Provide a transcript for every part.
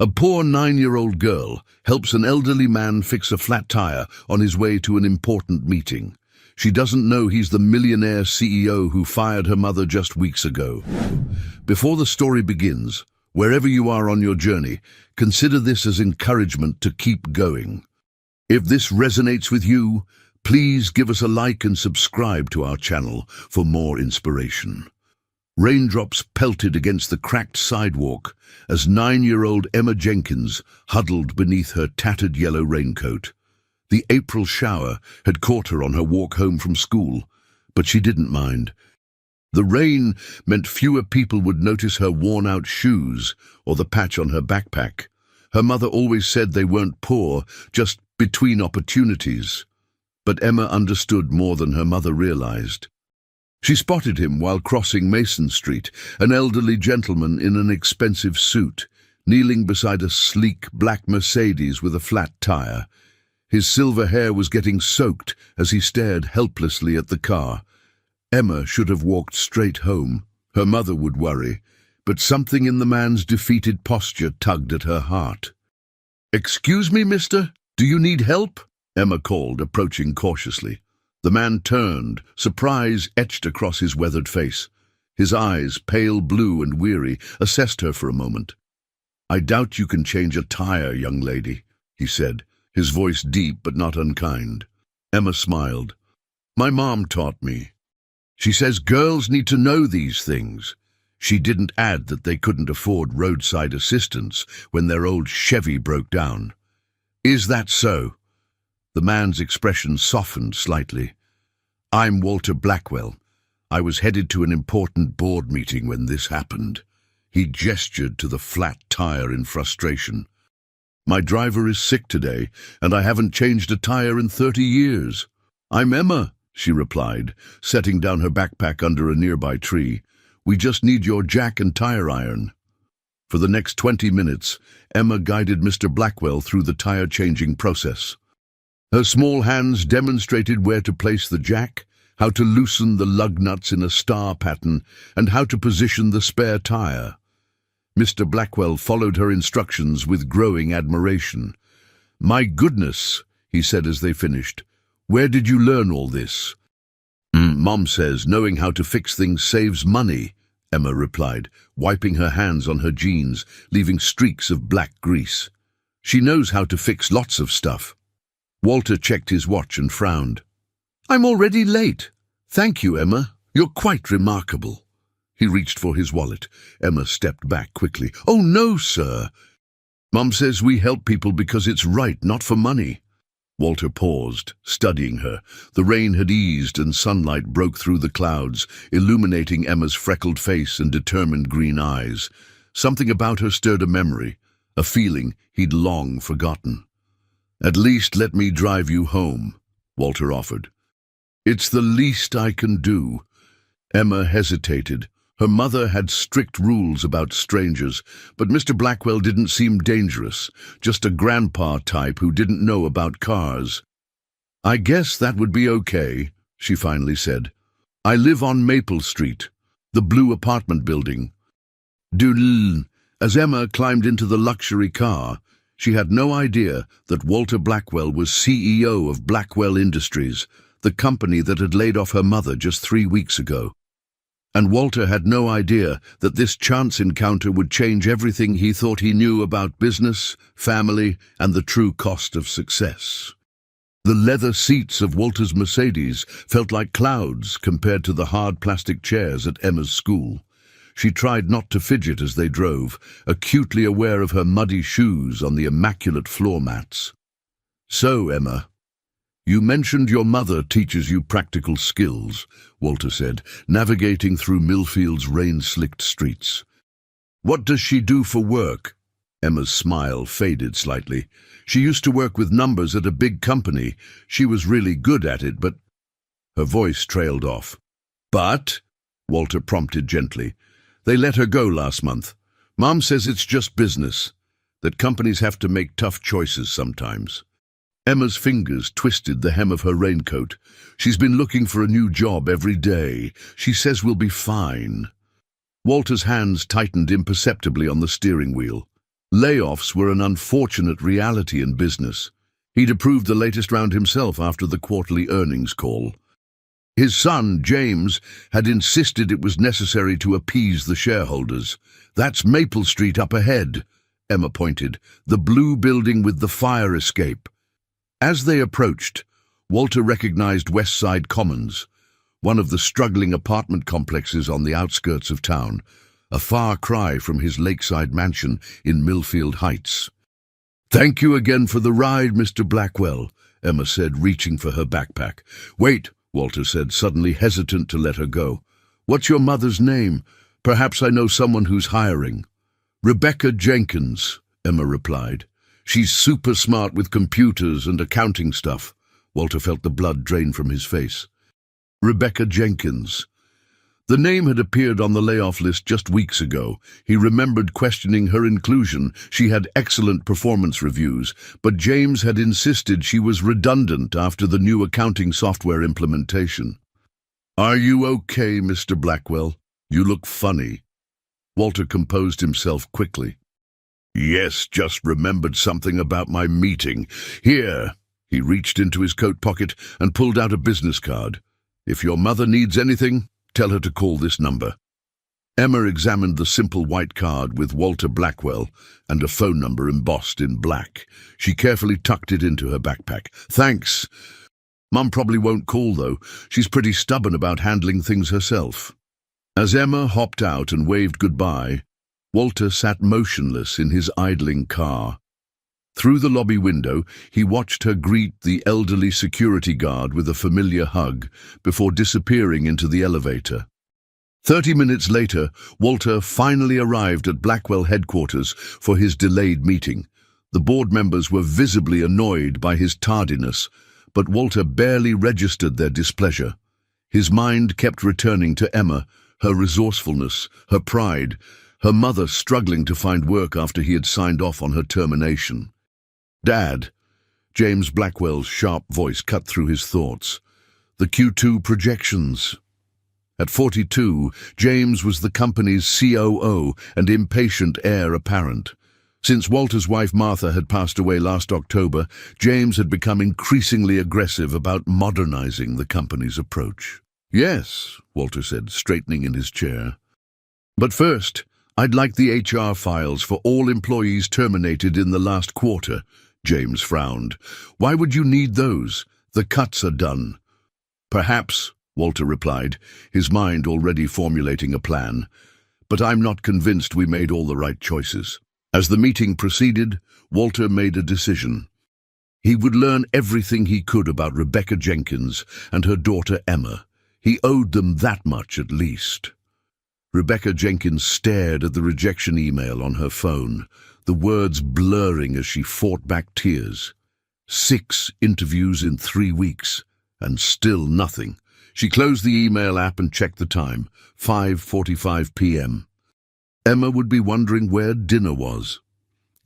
A poor 9-year-old girl helps an elderly man fix a flat tire on his way to an important meeting. She doesn't know he's the millionaire CEO who fired her mother just weeks ago. Before the story begins, wherever you are on your journey, consider this as encouragement to keep going. If this resonates with you, please give us a like and subscribe to our channel for more inspiration. Raindrops pelted against the cracked sidewalk as 9-year-old Emma Jenkins huddled beneath her tattered yellow raincoat. The April shower had caught her on her walk home from school, but she didn't mind. The rain meant fewer people would notice her worn-out shoes or the patch on her backpack. Her mother always said they weren't poor, just between opportunities. But Emma understood more than her mother realized. She spotted him while crossing Mason Street, an elderly gentleman in an expensive suit, kneeling beside a sleek black Mercedes with a flat tire. His silver hair was getting soaked as he stared helplessly at the car. Emma should have walked straight home. Her mother would worry, but something in the man's defeated posture tugged at her heart. "Excuse me, mister, do you need help?" Emma called, approaching cautiously. The man turned, surprise etched across his weathered face. His eyes, pale blue and weary, assessed her for a moment. "I doubt you can change a tire, young lady," he said, his voice deep but not unkind. Emma smiled. "My mom taught me. She says girls need to know these things." She didn't add that they couldn't afford roadside assistance when their old Chevy broke down. "Is that so?" The man's expression softened slightly. "I'm Walter Blackwell. I was headed to an important board meeting when this happened." He gestured to the flat tire in frustration. "My driver is sick today, and I haven't changed a tire in 30 years. "I'm Emma," she replied, setting down her backpack under a nearby tree. "We just need your jack and tire iron." For the next 20 minutes, Emma guided Mr. Blackwell through the tire-changing process. Her small hands demonstrated where to place the jack, how to loosen the lug nuts in a star pattern, and how to position the spare tire. Mr. Blackwell followed her instructions with growing admiration. "My goodness," he said as they finished. "Where did you learn all this?" "Mom says knowing how to fix things saves money," Emma replied, wiping her hands on her jeans, leaving streaks of black grease. "She knows how to fix lots of stuff." Walter checked his watch and frowned. "I'm already late." "Thank you, Emma. You're quite remarkable." He reached for his wallet. Emma stepped back quickly. "Oh, no, sir. Mom says we help people because it's right, not for money." Walter paused, studying her. The rain had eased and sunlight broke through the clouds, illuminating Emma's freckled face and determined green eyes. Something about her stirred a memory, a feeling he'd long forgotten. "At least let me drive you home," Walter offered. "It's the least I can do." Emma hesitated. Her mother had strict rules about strangers, but Mr. Blackwell didn't seem dangerous, just a grandpa type who didn't know about cars. "I guess that would be okay," she finally said. "I live on Maple Street, the blue apartment building." Doodle. As Emma climbed into the luxury car, she had no idea that Walter Blackwell was CEO of Blackwell Industries, the company that had laid off her mother just 3 weeks ago. And Walter had no idea that this chance encounter would change everything he thought he knew about business, family, and the true cost of success. The leather seats of Walter's Mercedes felt like clouds compared to the hard plastic chairs at Emma's school. She tried not to fidget as they drove, acutely aware of her muddy shoes on the immaculate floor mats. "So, Emma, you mentioned your mother teaches you practical skills," Walter said, navigating through Millfield's rain-slicked streets. "What does she do for work?" Emma's smile faded slightly. "She used to work with numbers at a big company. She was really good at it, but—" Her voice trailed off. "But?" Walter prompted gently. "They let her go last month. Mom says it's just business, that companies have to make tough choices sometimes." Emma's fingers twisted the hem of her raincoat. "She's been looking for a new job every day. She says we'll be fine." Walter's hands tightened imperceptibly on the steering wheel. Layoffs were an unfortunate reality in business. He'd approved the latest round himself after the quarterly earnings call. His son, James, had insisted it was necessary to appease the shareholders. "That's Maple Street up ahead," Emma pointed, "the blue building with the fire escape." As they approached, Walter recognized Westside Commons, one of the struggling apartment complexes on the outskirts of town, a far cry from his lakeside mansion in Millfield Heights. "Thank you again for the ride, Mr. Blackwell," Emma said, reaching for her backpack. "Wait," Walter said, suddenly hesitant to let her go. "What's your mother's name? Perhaps I know someone who's hiring." "Rebecca Jenkins," Emma replied. "She's super smart with computers and accounting stuff." Walter felt the blood drain from his face. Rebecca Jenkins. The name had appeared on the layoff list just weeks ago. He remembered questioning her inclusion. She had excellent performance reviews, but James had insisted she was redundant after the new accounting software implementation. "Are you okay, Mr. Blackwell? You look funny." Walter composed himself quickly. "Yes, just remembered something about my meeting. Here." He reached into his coat pocket and pulled out a business card. "If your mother needs anything, tell her to call this number." Emma examined the simple white card with Walter Blackwell and a phone number embossed in black. She carefully tucked it into her backpack. "Thanks. Mum probably won't call, though. She's pretty stubborn about handling things herself." As Emma hopped out and waved goodbye, Walter sat motionless in his idling car. Through the lobby window, he watched her greet the elderly security guard with a familiar hug before disappearing into the elevator. 30 minutes later, Walter finally arrived at Blackwell headquarters for his delayed meeting. The board members were visibly annoyed by his tardiness, but Walter barely registered their displeasure. His mind kept returning to Emma, her resourcefulness, her pride, her mother struggling to find work after he had signed off on her termination. "Dad," James Blackwell's sharp voice cut through his thoughts. "The Q2 projections." At 42, James was the company's COO and impatient heir apparent. Since Walter's wife Martha had passed away last October, James had become increasingly aggressive about modernizing the company's approach. "Yes," Walter said, straightening in his chair. "But first, I'd like the HR files for all employees terminated in the last quarter." James frowned. "Why would you need those? The cuts are done." "Perhaps," Walter replied, his mind already formulating a plan. "But I'm not convinced we made all the right choices." As the meeting proceeded, Walter made a decision. He would learn everything he could about Rebecca Jenkins and her daughter Emma. He owed them that much at least. Rebecca Jenkins stared at the rejection email on her phone, the words blurring as she fought back tears. 6 interviews in 3 weeks, and still nothing. She closed the email app and checked the time, 5:45 p.m. Emma would be wondering where dinner was.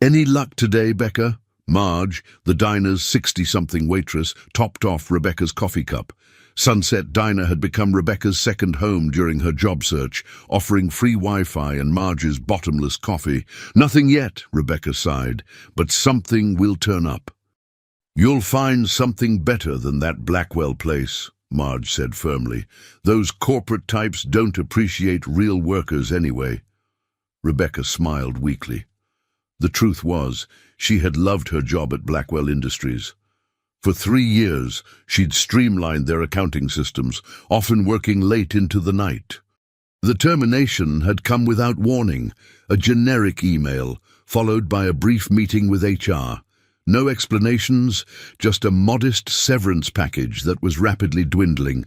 "Any luck today, Becca?" Marge, the diner's 60-something waitress, topped off Rebecca's coffee cup. Sunset Diner had become Rebecca's second home during her job search, offering free Wi-Fi and Marge's bottomless coffee. "Nothing yet," Rebecca sighed, "but something will turn up." "You'll find something better than that Blackwell place," Marge said firmly. "Those corporate types don't appreciate real workers anyway." Rebecca smiled weakly. The truth was, she had loved her job at Blackwell Industries. For 3 years, she'd streamlined their accounting systems, often working late into the night. The termination had come without warning, a generic email, followed by a brief meeting with HR. No explanations, just a modest severance package that was rapidly dwindling.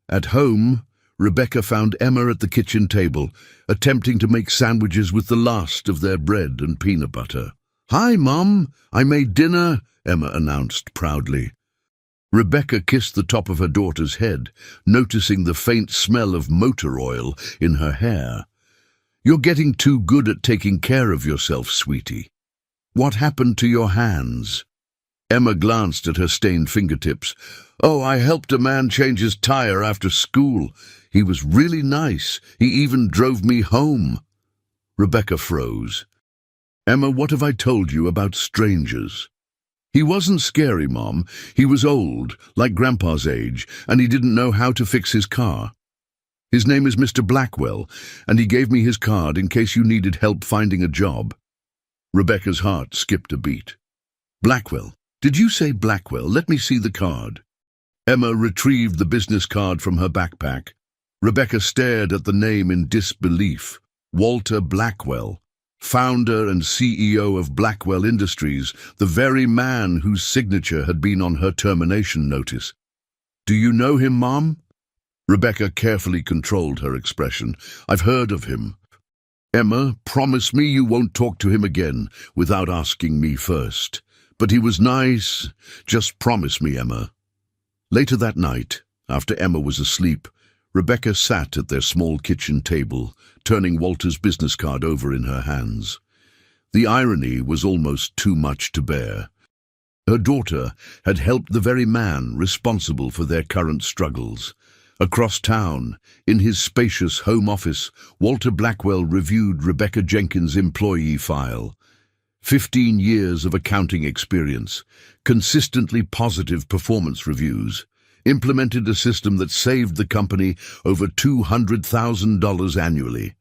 At home, Rebecca found Emma at the kitchen table, attempting to make sandwiches with the last of their bread and peanut butter. "Hi, Mum, I made dinner," Emma announced proudly. Rebecca kissed the top of her daughter's head, noticing the faint smell of motor oil in her hair. "You're getting too good at taking care of yourself, sweetie. What happened to your hands?" Emma glanced at her stained fingertips. "Oh, I helped a man change his tire after school. He was really nice. He even drove me home." Rebecca froze. Emma, what have I told you about strangers? He wasn't scary, Mom. He was old, like Grandpa's age, and he didn't know how to fix his car. His name is Mr. Blackwell, and he gave me his card in case you needed help finding a job. Rebecca's heart skipped a beat. Blackwell? Did you say Blackwell? Let me see the card. Emma retrieved the business card from her backpack. Rebecca stared at the name in disbelief. Walter Blackwell, founder and CEO of Blackwell Industries, the very man whose signature had been on her termination notice. Do you know him, Mom? Rebecca carefully controlled her expression. I've heard of him. Emma, promise me you won't talk to him again without asking me first. But he was nice. Just promise me, Emma. Later that night, after Emma was asleep, Rebecca sat at their small kitchen table, turning Walter's business card over in her hands. The irony was almost too much to bear. Her daughter had helped the very man responsible for their current struggles. Across town, in his spacious home office, Walter Blackwell reviewed Rebecca Jenkins' employee file. 15 years of accounting experience, consistently positive performance reviews, implemented a system that saved the company over $200,000 annually.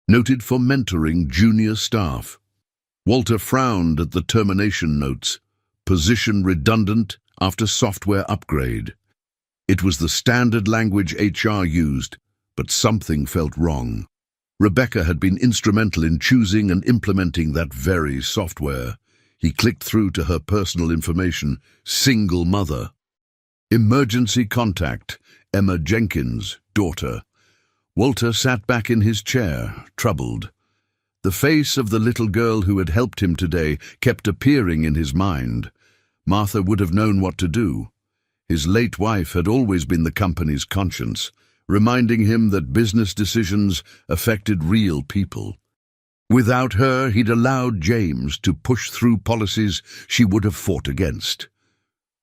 Noted for mentoring junior staff. Walter frowned at the termination notes. Position redundant after software upgrade. It was the standard language HR used, but something felt wrong. Rebecca had been instrumental in choosing and implementing that very software. He clicked through to her personal information. Single mother. Emergency contact. Emma Jenkins, daughter. Walter sat back in his chair, troubled. The face of the little girl who had helped him today kept appearing in his mind. Martha would have known what to do. His late wife had always been the company's conscience, reminding him that business decisions affected real people. Without her, he'd allowed James to push through policies she would have fought against.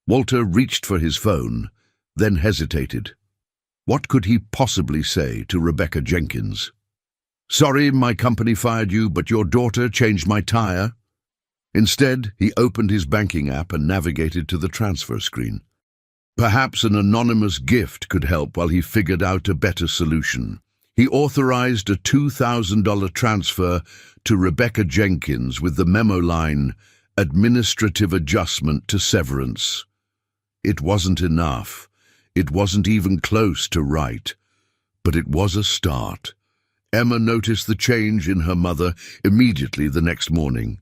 Walter reached for his phone, then hesitated. What could he possibly say to Rebecca Jenkins? Sorry, my company fired you, but your daughter changed my tire. Instead, he opened his banking app and navigated to the transfer screen. Perhaps an anonymous gift could help while he figured out a better solution. He authorized a $2,000 transfer to Rebecca Jenkins with the memo line, administrative adjustment to severance. It wasn't enough. It wasn't even close to right. But it was a start. Emma noticed the change in her mother immediately the next morning.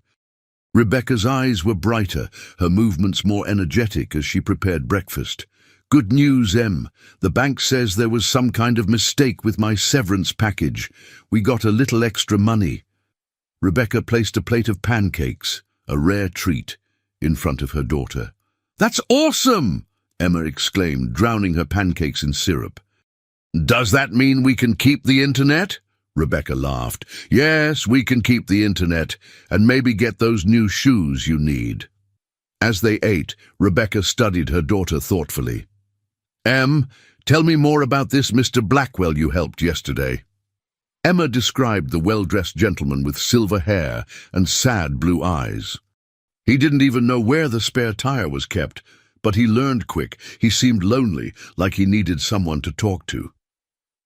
Rebecca's eyes were brighter, her movements more energetic as she prepared breakfast. Good news, Em. The bank says there was some kind of mistake with my severance package. We got a little extra money. Rebecca placed a plate of pancakes, a rare treat, in front of her daughter. That's awesome! Emma exclaimed, drowning her pancakes in syrup. Does that mean we can keep the internet? Rebecca laughed. Yes, we can keep the internet, and maybe get those new shoes you need. As they ate, Rebecca studied her daughter thoughtfully. Em, tell me more about this Mr. Blackwell you helped yesterday. Emma described the well-dressed gentleman with silver hair and sad blue eyes. He didn't even know where the spare tire was kept, but he learned quick. He seemed lonely, like he needed someone to talk to.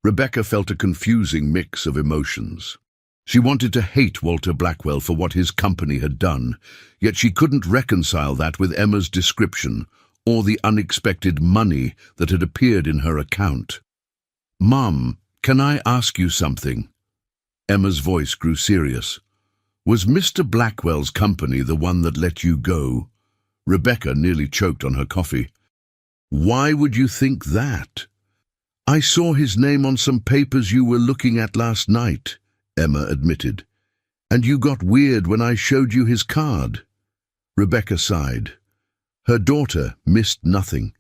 Rebecca felt a confusing mix of emotions. She wanted to hate Walter Blackwell for what his company had done, yet she couldn't reconcile that with Emma's description or the unexpected money that had appeared in her account. Mom, can I ask you something? Emma's voice grew serious. Was Mr. Blackwell's company the one that let you go? Rebecca nearly choked on her coffee. Why would you think that? I saw his name on some papers you were looking at last night, Emma admitted. And you got weird when I showed you his card. Rebecca sighed. Her daughter missed nothing.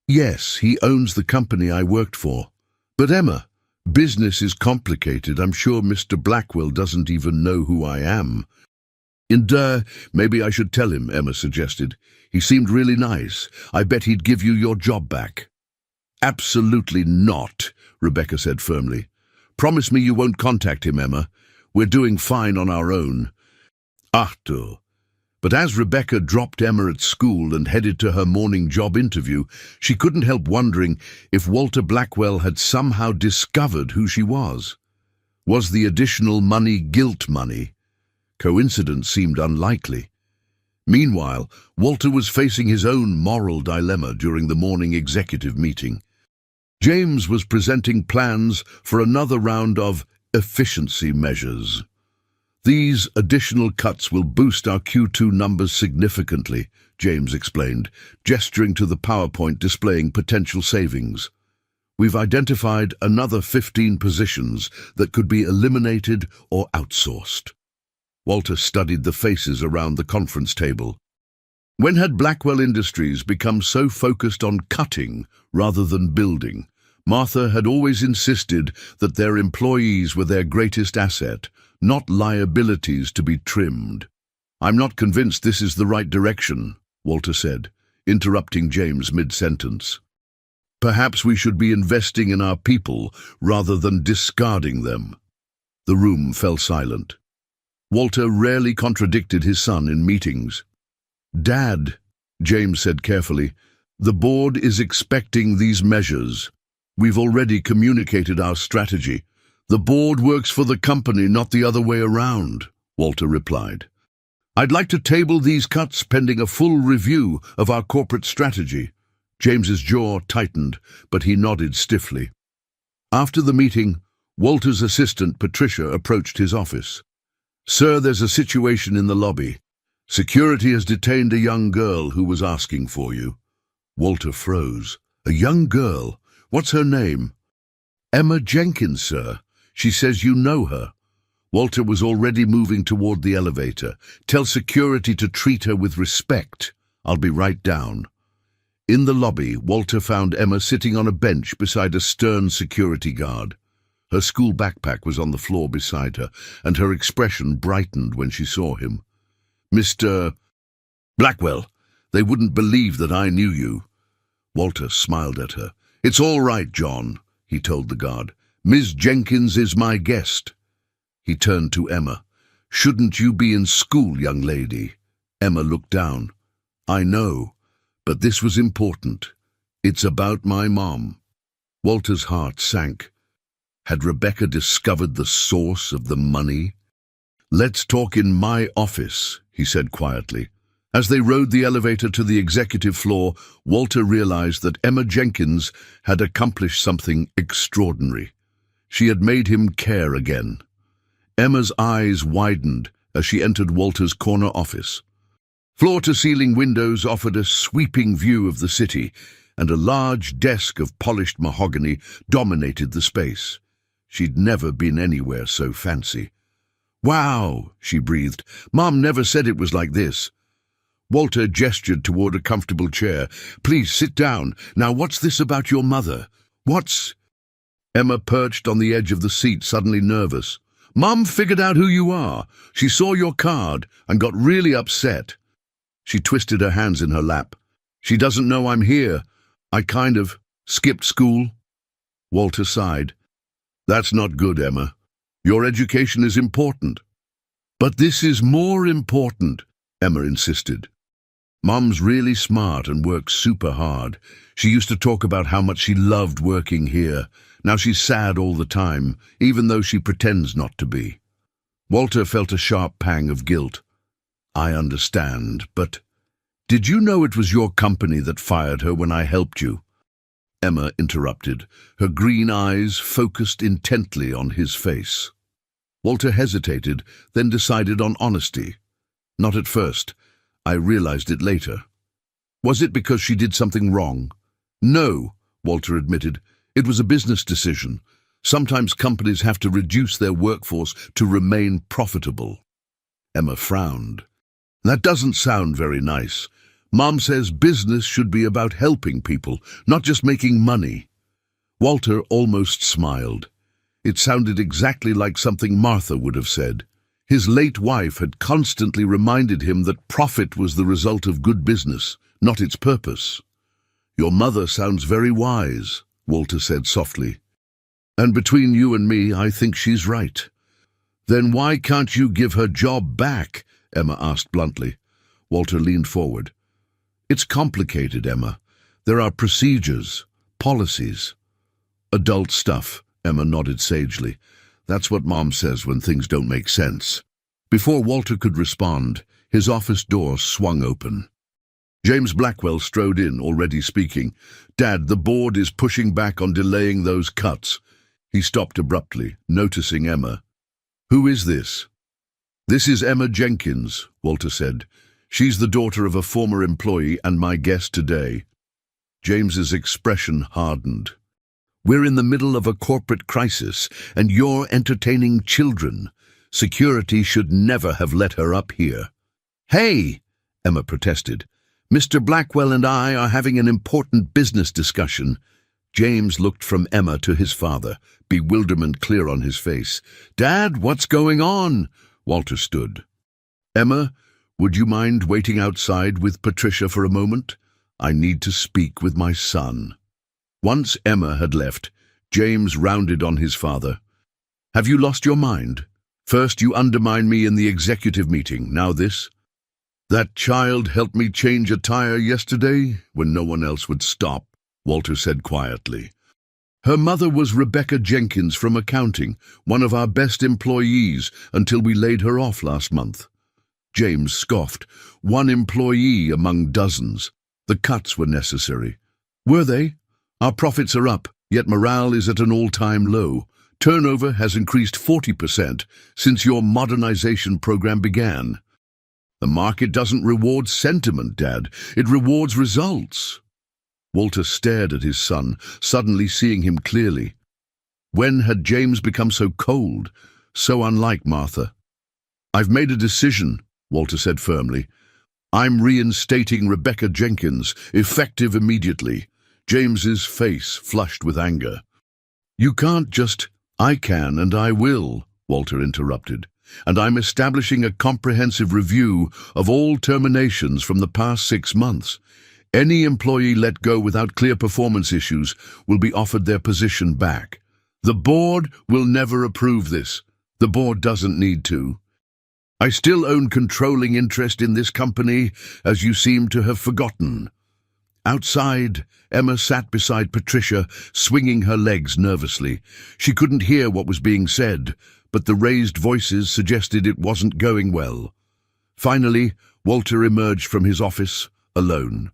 Yes, he owns the company I worked for. But Emma, business is complicated. I'm sure Mr. Blackwell doesn't even know who I am. And maybe I should tell him, Emma suggested. He seemed really nice. I bet he'd give you your job back. Absolutely not, Rebecca said firmly. Promise me you won't contact him, Emma. We're doing fine on our own. Arthur. But as Rebecca dropped Emma at school and headed to her morning job interview, she couldn't help wondering if Walter Blackwell had somehow discovered who she was. Was the additional money guilt money? Coincidence seemed unlikely. Meanwhile, Walter was facing his own moral dilemma during the morning executive meeting. James was presenting plans for another round of efficiency measures. These additional cuts will boost our Q2 numbers significantly, James explained, gesturing to the PowerPoint displaying potential savings. We've identified another 15 positions that could be eliminated or outsourced. Walter studied the faces around the conference table. When had Blackwell Industries become so focused on cutting rather than building? Martha had always insisted that their employees were their greatest asset, not liabilities to be trimmed. I'm not convinced this is the right direction, Walter said, interrupting James mid-sentence. Perhaps we should be investing in our people rather than discarding them. The room fell silent. Walter rarely contradicted his son in meetings. Dad, James said carefully, the board is expecting these measures. We've already communicated our strategy. The board works for the company, not the other way around, Walter replied. I'd like to table these cuts pending a full review of our corporate strategy. James's jaw tightened, but he nodded stiffly. After the meeting, Walter's assistant, Patricia, approached his office. Sir, there's a situation in the lobby. Security has detained a young girl who was asking for you. Walter froze. A young girl? What's her name? Emma Jenkins, sir. She says you know her. Walter was already moving toward the elevator. Tell security to treat her with respect. I'll be right down. In the lobby, Walter found Emma sitting on a bench beside a stern security guard. Her school backpack was on the floor beside her, and her expression brightened when she saw him. Mr. Blackwell, they wouldn't believe that I knew you. Walter smiled at her. It's all right, John, he told the guard. Ms. Jenkins is my guest. He turned to Emma. Shouldn't you be in school, young lady? Emma looked down. I know, but this was important. It's about my mom. Walter's heart sank. Had Rebecca discovered the source of the money? Let's talk in my office, he said quietly. As they rode the elevator to the executive floor, Walter realized that Emma Jenkins had accomplished something extraordinary. She had made him care again. Emma's eyes widened as she entered Walter's corner office. Floor-to-ceiling windows offered a sweeping view of the city, and a large desk of polished mahogany dominated the space. She'd never been anywhere so fancy. Wow, she breathed. Mom never said it was like this. Walter gestured toward a comfortable chair. Please sit down. Now what's this about your mother? What's... Emma perched on the edge of the seat, suddenly nervous. Mom figured out who you are. She saw your card and got really upset. She twisted her hands in her lap. She doesn't know I'm here. I kind of skipped school. Walter sighed. That's not good, Emma. Your education is important. But this is more important, Emma insisted. Mom's really smart and works super hard. She used to talk about how much she loved working here. Now she's sad all the time, even though she pretends not to be. Walter felt a sharp pang of guilt. I understand, but did you know it was your company that fired her when I helped you? Emma interrupted, her green eyes focused intently on his face. Walter hesitated, then decided on honesty. Not at first. I realized it later. Was it because she did something wrong? No, Walter admitted. It was a business decision. Sometimes companies have to reduce their workforce to remain profitable. Emma frowned. That doesn't sound very nice. Mom says business should be about helping people, not just making money. Walter almost smiled. It sounded exactly like something Martha would have said. His late wife had constantly reminded him that profit was the result of good business, not its purpose. Your mother sounds very wise, Walter said softly. And between you and me, I think she's right. Then why can't you give her job back? Emma asked bluntly. Walter leaned forward. It's complicated, Emma. There are procedures, policies. Adult stuff, Emma nodded sagely. That's what Mom says when things don't make sense. Before Walter could respond, his office door swung open. James Blackwell strode in, already speaking. Dad, the board is pushing back on delaying those cuts. He stopped abruptly, noticing Emma. Who is this? This is Emma Jenkins, Walter said. She's the daughter of a former employee and my guest today. James's expression hardened. We're in the middle of a corporate crisis, and you're entertaining children. Security should never have let her up here. Hey, Emma protested. Mr. Blackwell and I are having an important business discussion. James looked from Emma to his father, bewilderment clear on his face. Dad, what's going on? Walter stood. Emma, would you mind waiting outside with Patricia for a moment? I need to speak with my son. Once Emma had left, James rounded on his father. Have you lost your mind? First you undermined me in the executive meeting, now this? That child helped me change a tire yesterday when no one else would stop, Walter said quietly. Her mother was Rebecca Jenkins from accounting, one of our best employees, until we laid her off last month. James scoffed. One employee among dozens. The cuts were necessary. Were they? Our profits are up, yet morale is at an all-time low. Turnover has increased 40% since your modernization program began. The market doesn't reward sentiment, Dad. It rewards results. Walter stared at his son, suddenly seeing him clearly. When had James become so cold, so unlike Martha? I've made a decision, Walter said firmly. I'm reinstating Rebecca Jenkins, effective immediately. James's face flushed with anger. You can't just... I can and I will, Walter interrupted. And I'm establishing a comprehensive review of all terminations from the past 6 months. Any employee let go without clear performance issues will be offered their position back. The board will never approve this. The board doesn't need to. I still own controlling interest in this company, as you seem to have forgotten. Outside, Emma sat beside Patricia, swinging her legs nervously. She couldn't hear what was being said, but the raised voices suggested it wasn't going well. Finally, Walter emerged from his office, alone.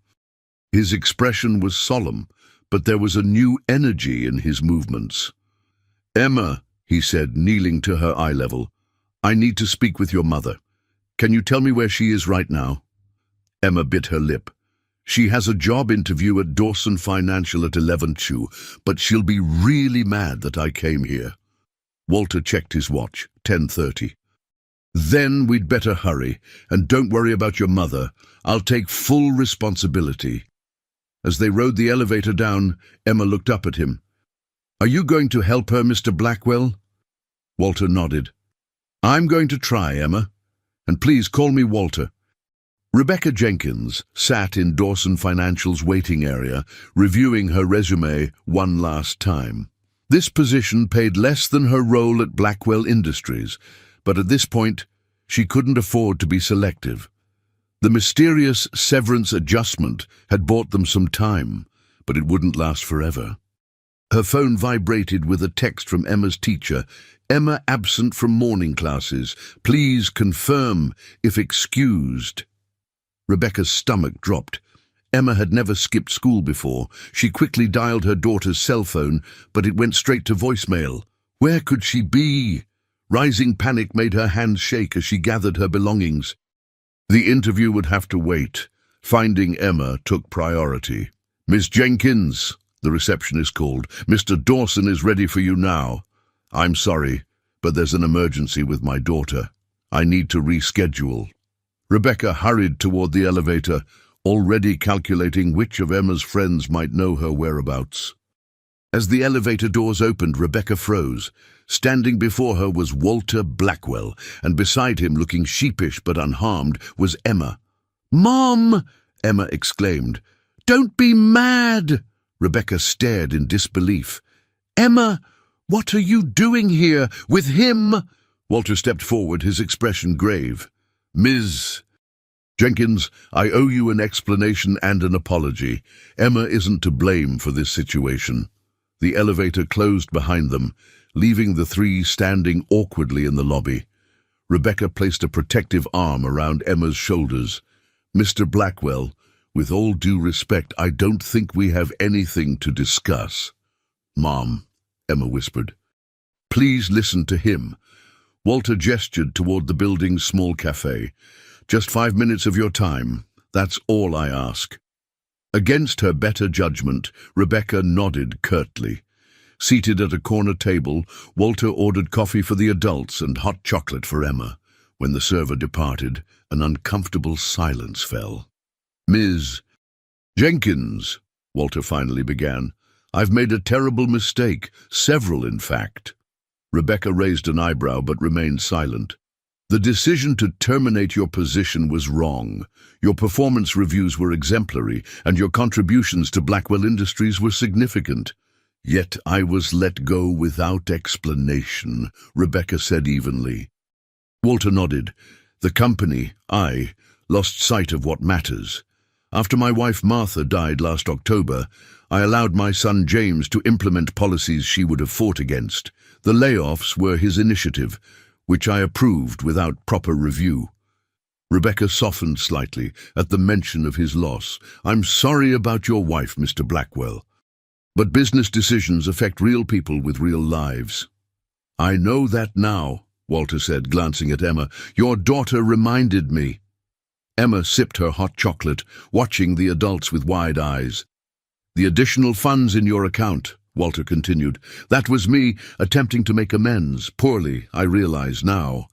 His expression was solemn, but there was a new energy in his movements. Emma, he said, kneeling to her eye level, I need to speak with your mother. Can you tell me where she is right now? Emma bit her lip. She has a job interview at Dawson Financial at 11 to, but she'll be really mad that I came here. Walter checked his watch, 10:30. Then we'd better hurry, and don't worry about your mother. I'll take full responsibility. As they rode the elevator down, Emma looked up at him. Are you going to help her, Mr. Blackwell? Walter nodded. I'm going to try, Emma. And please call me Walter. Rebecca Jenkins sat in Dawson Financial's waiting area, reviewing her resume one last time. This position paid less than her role at Blackwell Industries, but at this point, she couldn't afford to be selective. The mysterious severance adjustment had bought them some time, but it wouldn't last forever. Her phone vibrated with a text from Emma's teacher. Emma absent from morning classes. Please confirm if excused. Rebecca's stomach dropped. Emma had never skipped school before. She quickly dialed her daughter's cell phone, but it went straight to voicemail. Where could she be? Rising panic made her hands shake as she gathered her belongings. The interview would have to wait. Finding Emma took priority. Miss Jenkins, the receptionist called. Mr. Dawson is ready for you now. I'm sorry, but there's an emergency with my daughter. I need to reschedule. Rebecca hurried toward the elevator, already calculating which of Emma's friends might know her whereabouts. As the elevator doors opened, Rebecca froze. Standing before her was Walter Blackwell, and beside him, looking sheepish but unharmed, was Emma. "Mom!" Emma exclaimed. "Don't be mad!" Rebecca stared in disbelief. "Emma, what are you doing here with him?" Walter stepped forward, his expression grave. Ms. Jenkins, I owe you an explanation and an apology. Emma isn't to blame for this situation. The elevator closed behind them, leaving the three standing awkwardly in the lobby. Rebecca placed a protective arm around Emma's shoulders. Mr. Blackwell, with all due respect, I don't think we have anything to discuss. Mom, Emma whispered. Please listen to him. Walter gestured toward the building's small cafe. Just 5 minutes of your time. That's all I ask. Against her better judgment, Rebecca nodded curtly. Seated at a corner table, Walter ordered coffee for the adults and hot chocolate for Emma. When the server departed, an uncomfortable silence fell. Ms. Jenkins, Walter finally began, I've made a terrible mistake, several in fact. Rebecca raised an eyebrow but remained silent. The decision to terminate your position was wrong. Your performance reviews were exemplary, and your contributions to Blackwell Industries were significant. Yet I was let go without explanation, Rebecca said evenly. Walter nodded. The company, I, lost sight of what matters. After my wife Martha died last October, I allowed my son James to implement policies she would have fought against. The layoffs were his initiative, which I approved without proper review. Rebecca softened slightly at the mention of his loss. I'm sorry about your wife, Mr. Blackwell. But business decisions affect real people with real lives. I know that now, Walter said, glancing at Emma. Your daughter reminded me. Emma sipped her hot chocolate, watching the adults with wide eyes. The additional funds in your account, Walter continued. That was me attempting to make amends. Poorly, I realize now.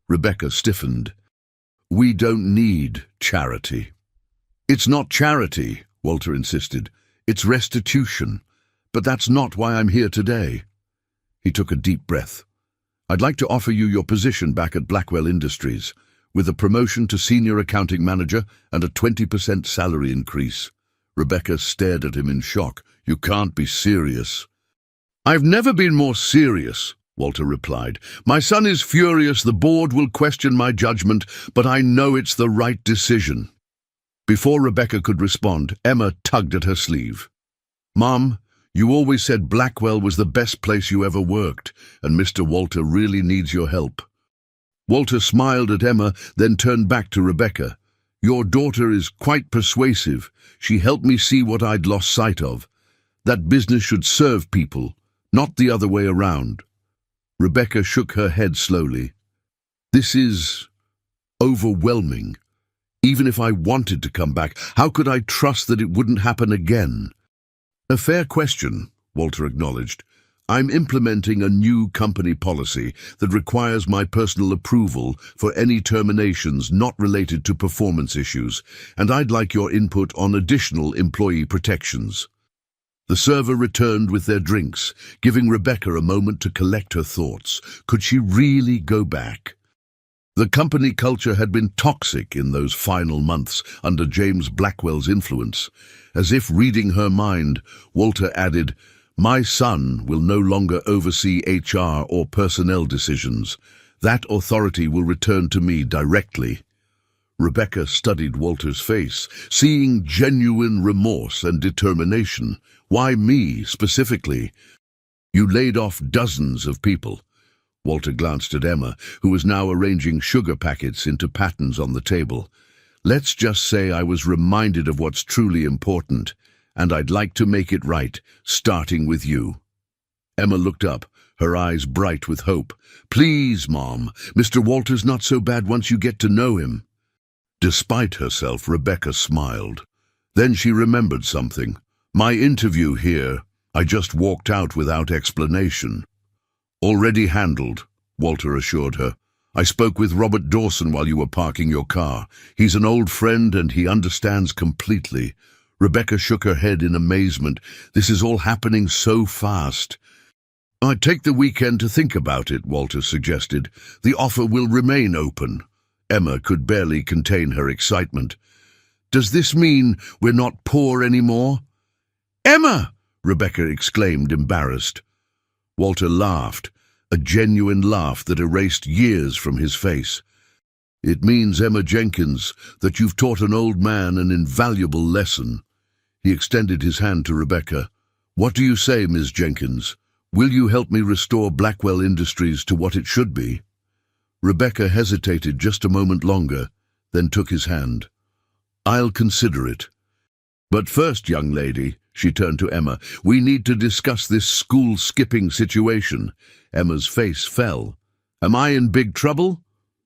Rebecca stiffened. We don't need charity. It's not charity, Walter insisted. It's restitution. But that's not why I'm here today. He took a deep breath. I'd like to offer you your position back at Blackwell Industries, with a promotion to senior accounting manager and a 20% salary increase. Rebecca stared at him in shock. You can't be serious. I've never been more serious, Walter replied. My son is furious. The board will question my judgment, but I know it's the right decision. Before Rebecca could respond, Emma tugged at her sleeve. Mom, you always said Blackwell was the best place you ever worked, and Mr. Walter really needs your help. Walter smiled at Emma, then turned back to Rebecca. Your daughter is quite persuasive. She helped me see what I'd lost sight of. That business should serve people, not the other way around. Rebecca shook her head slowly. This is overwhelming. Even if I wanted to come back, how could I trust that it wouldn't happen again? A fair question, Walter acknowledged. I'm implementing a new company policy that requires my personal approval for any terminations not related to performance issues, and I'd like your input on additional employee protections. The server returned with their drinks, giving Rebecca a moment to collect her thoughts. Could she really go back? The company culture had been toxic in those final months under James Blackwell's influence. As if reading her mind, Walter added, My son will no longer oversee HR or personnel decisions. That authority will return to me directly. Rebecca studied Walter's face, seeing genuine remorse and determination. Why me, specifically? You laid off dozens of people. Walter glanced at Emma, who was now arranging sugar packets into patterns on the table. Let's just say I was reminded of what's truly important, and I'd like to make it right, starting with you. Emma looked up, her eyes bright with hope. Please, Mom, Mr. Walter's not so bad once you get to know him. Despite herself, Rebecca smiled. Then she remembered something. My interview here, I just walked out without explanation. Already handled, Walter assured her. I spoke with Robert Dawson while you were parking your car. He's an old friend and he understands completely. Rebecca shook her head in amazement. This is all happening so fast. I'd take the weekend to think about it, Walter suggested. The offer will remain open. Emma could barely contain her excitement. Does this mean we're not poor anymore? Emma! Rebecca exclaimed, embarrassed. Walter laughed, a genuine laugh that erased years from his face. It means, Emma Jenkins, that you've taught an old man an invaluable lesson. He extended his hand to Rebecca. What do you say, Ms. Jenkins? Will you help me restore Blackwell Industries to what it should be? Rebecca hesitated just a moment longer, then took his hand. I'll consider it. But first, young lady, she turned to Emma, we need to discuss this school skipping situation. Emma's face fell. Am I in big trouble?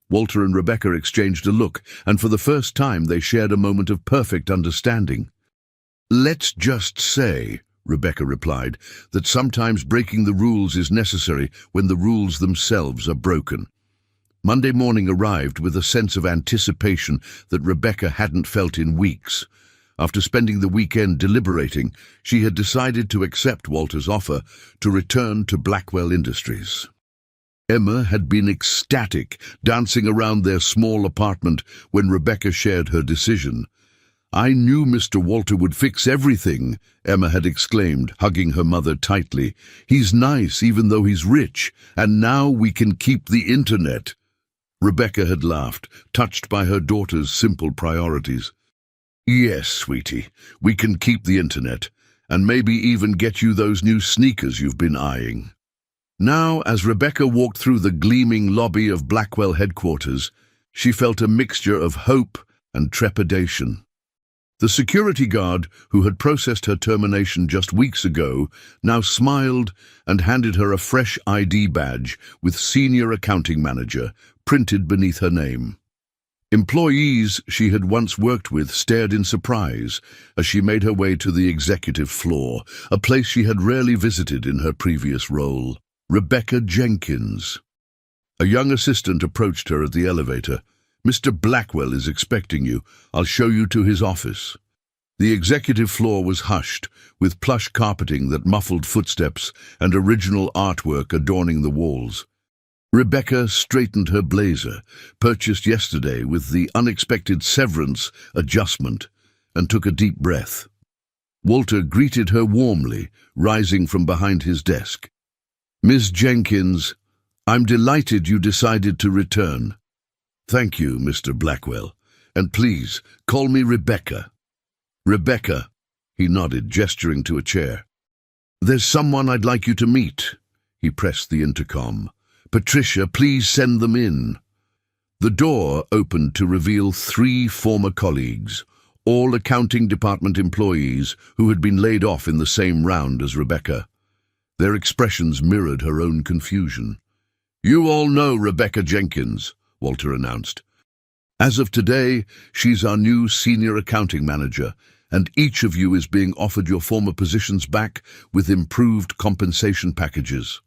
Walter and Rebecca exchanged a look, and for the first time they shared a moment of perfect understanding. Let's just say, Rebecca replied, that sometimes breaking the rules is necessary when the rules themselves are broken. Monday morning arrived with a sense of anticipation that Rebecca hadn't felt in weeks. After spending the weekend deliberating, she had decided to accept Walter's offer to return to Blackwell Industries. Emma had been ecstatic, dancing around their small apartment when Rebecca shared her decision. I knew Mr. Walter would fix everything, Emma had exclaimed, hugging her mother tightly. He's nice, even though he's rich, and now we can keep the internet. Rebecca had laughed, touched by her daughter's simple priorities. Yes, sweetie, we can keep the internet, and maybe even get you those new sneakers you've been eyeing. Now, as Rebecca walked through the gleaming lobby of Blackwell headquarters, she felt a mixture of hope and trepidation. The security guard, who had processed her termination just weeks ago, now smiled and handed her a fresh ID badge with Senior Accounting Manager printed beneath her name. Employees she had once worked with stared in surprise as she made her way to the executive floor, a place she had rarely visited in her previous role. Rebecca Jenkins. A young assistant approached her at the elevator. Mr. Blackwell is expecting you. I'll show you to his office. The executive floor was hushed, with plush carpeting that muffled footsteps and original artwork adorning the walls. Rebecca straightened her blazer, purchased yesterday with the unexpected severance adjustment, and took a deep breath. Walter greeted her warmly, rising from behind his desk. Ms. Jenkins, I'm delighted you decided to return. Thank you, Mr. Blackwell, and please, call me Rebecca. Rebecca, he nodded, gesturing to a chair. There's someone I'd like you to meet. He pressed the intercom. Patricia, please send them in. The door opened to reveal 3 former colleagues, all accounting department employees who had been laid off in the same round as Rebecca. Their expressions mirrored her own confusion. You all know Rebecca Jenkins, Walter announced. As of today, she's our new Senior Accounting Manager, and each of you is being offered your former positions back with improved compensation packages.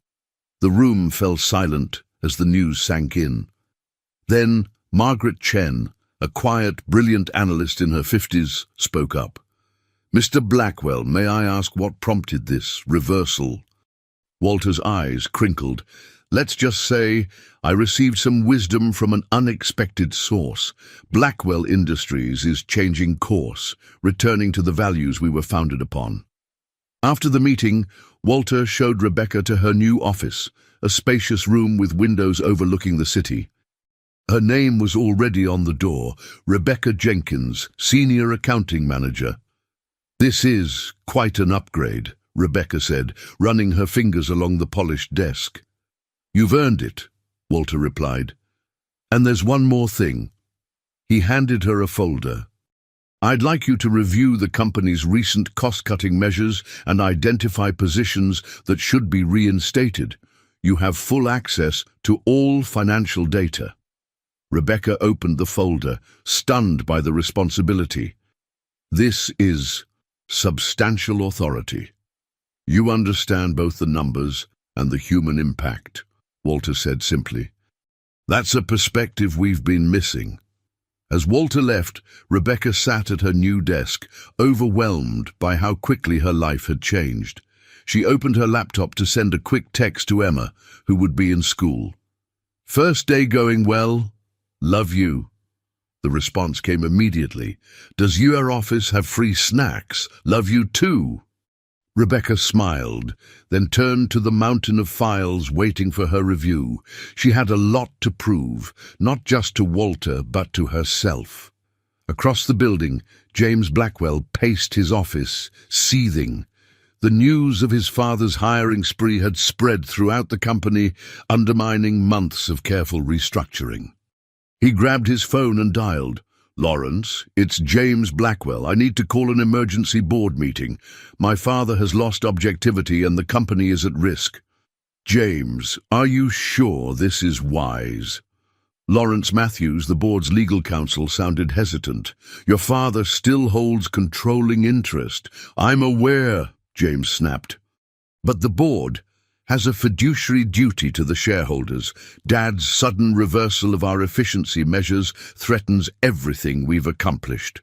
The room fell silent as the news sank in. Then Margaret Chen, a quiet, brilliant analyst in her 50s, spoke up. Mr. Blackwell, may I ask what prompted this reversal? Walter's eyes crinkled. Let's just say I received some wisdom from an unexpected source. Blackwell Industries is changing course, returning to the values we were founded upon. After the meeting, Walter showed Rebecca to her new office, a spacious room with windows overlooking the city. Her name was already on the door, Rebecca Jenkins, Senior Accounting Manager. This is quite an upgrade, Rebecca said, running her fingers along the polished desk. You've earned it, Walter replied. And there's one more thing. He handed her a folder. I'd like you to review the company's recent cost-cutting measures and identify positions that should be reinstated. You have full access to all financial data. Rebecca opened the folder, stunned by the responsibility. This is substantial authority. You understand both the numbers and the human impact, Walter said simply. That's a perspective we've been missing. As Walter left, Rebecca sat at her new desk, overwhelmed by how quickly her life had changed. She opened her laptop to send a quick text to Emma, who would be in school. First day going well? Love you. The response came immediately. Does your office have free snacks? Love you too. Rebecca smiled, then turned to the mountain of files waiting for her review. She had a lot to prove, not just to Walter, but to herself. Across the building, James Blackwell paced his office, seething. The news of his father's hiring spree had spread throughout the company, undermining months of careful restructuring. He grabbed his phone and dialed. "Lawrence, it's James Blackwell. I need to call an emergency board meeting. My father has lost objectivity and the company is at risk." "James, are you sure this is wise?" Lawrence Matthews, the board's legal counsel, sounded hesitant. "Your father still holds controlling interest." "I'm aware," James snapped. "But the board has a fiduciary duty to the shareholders. Dad's sudden reversal of our efficiency measures threatens everything we've accomplished."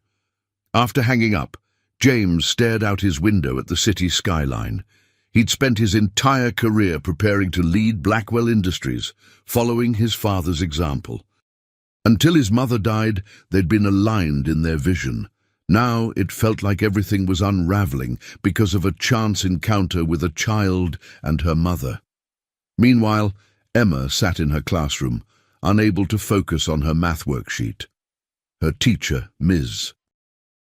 After hanging up, James stared out his window at the city skyline. He'd spent his entire career preparing to lead Blackwell Industries, following his father's example. Until his mother died, they'd been aligned in their vision. Now it felt like everything was unraveling because of a chance encounter with a child and her mother. Meanwhile, Emma sat in her classroom, unable to focus on her math worksheet. Her teacher, Ms.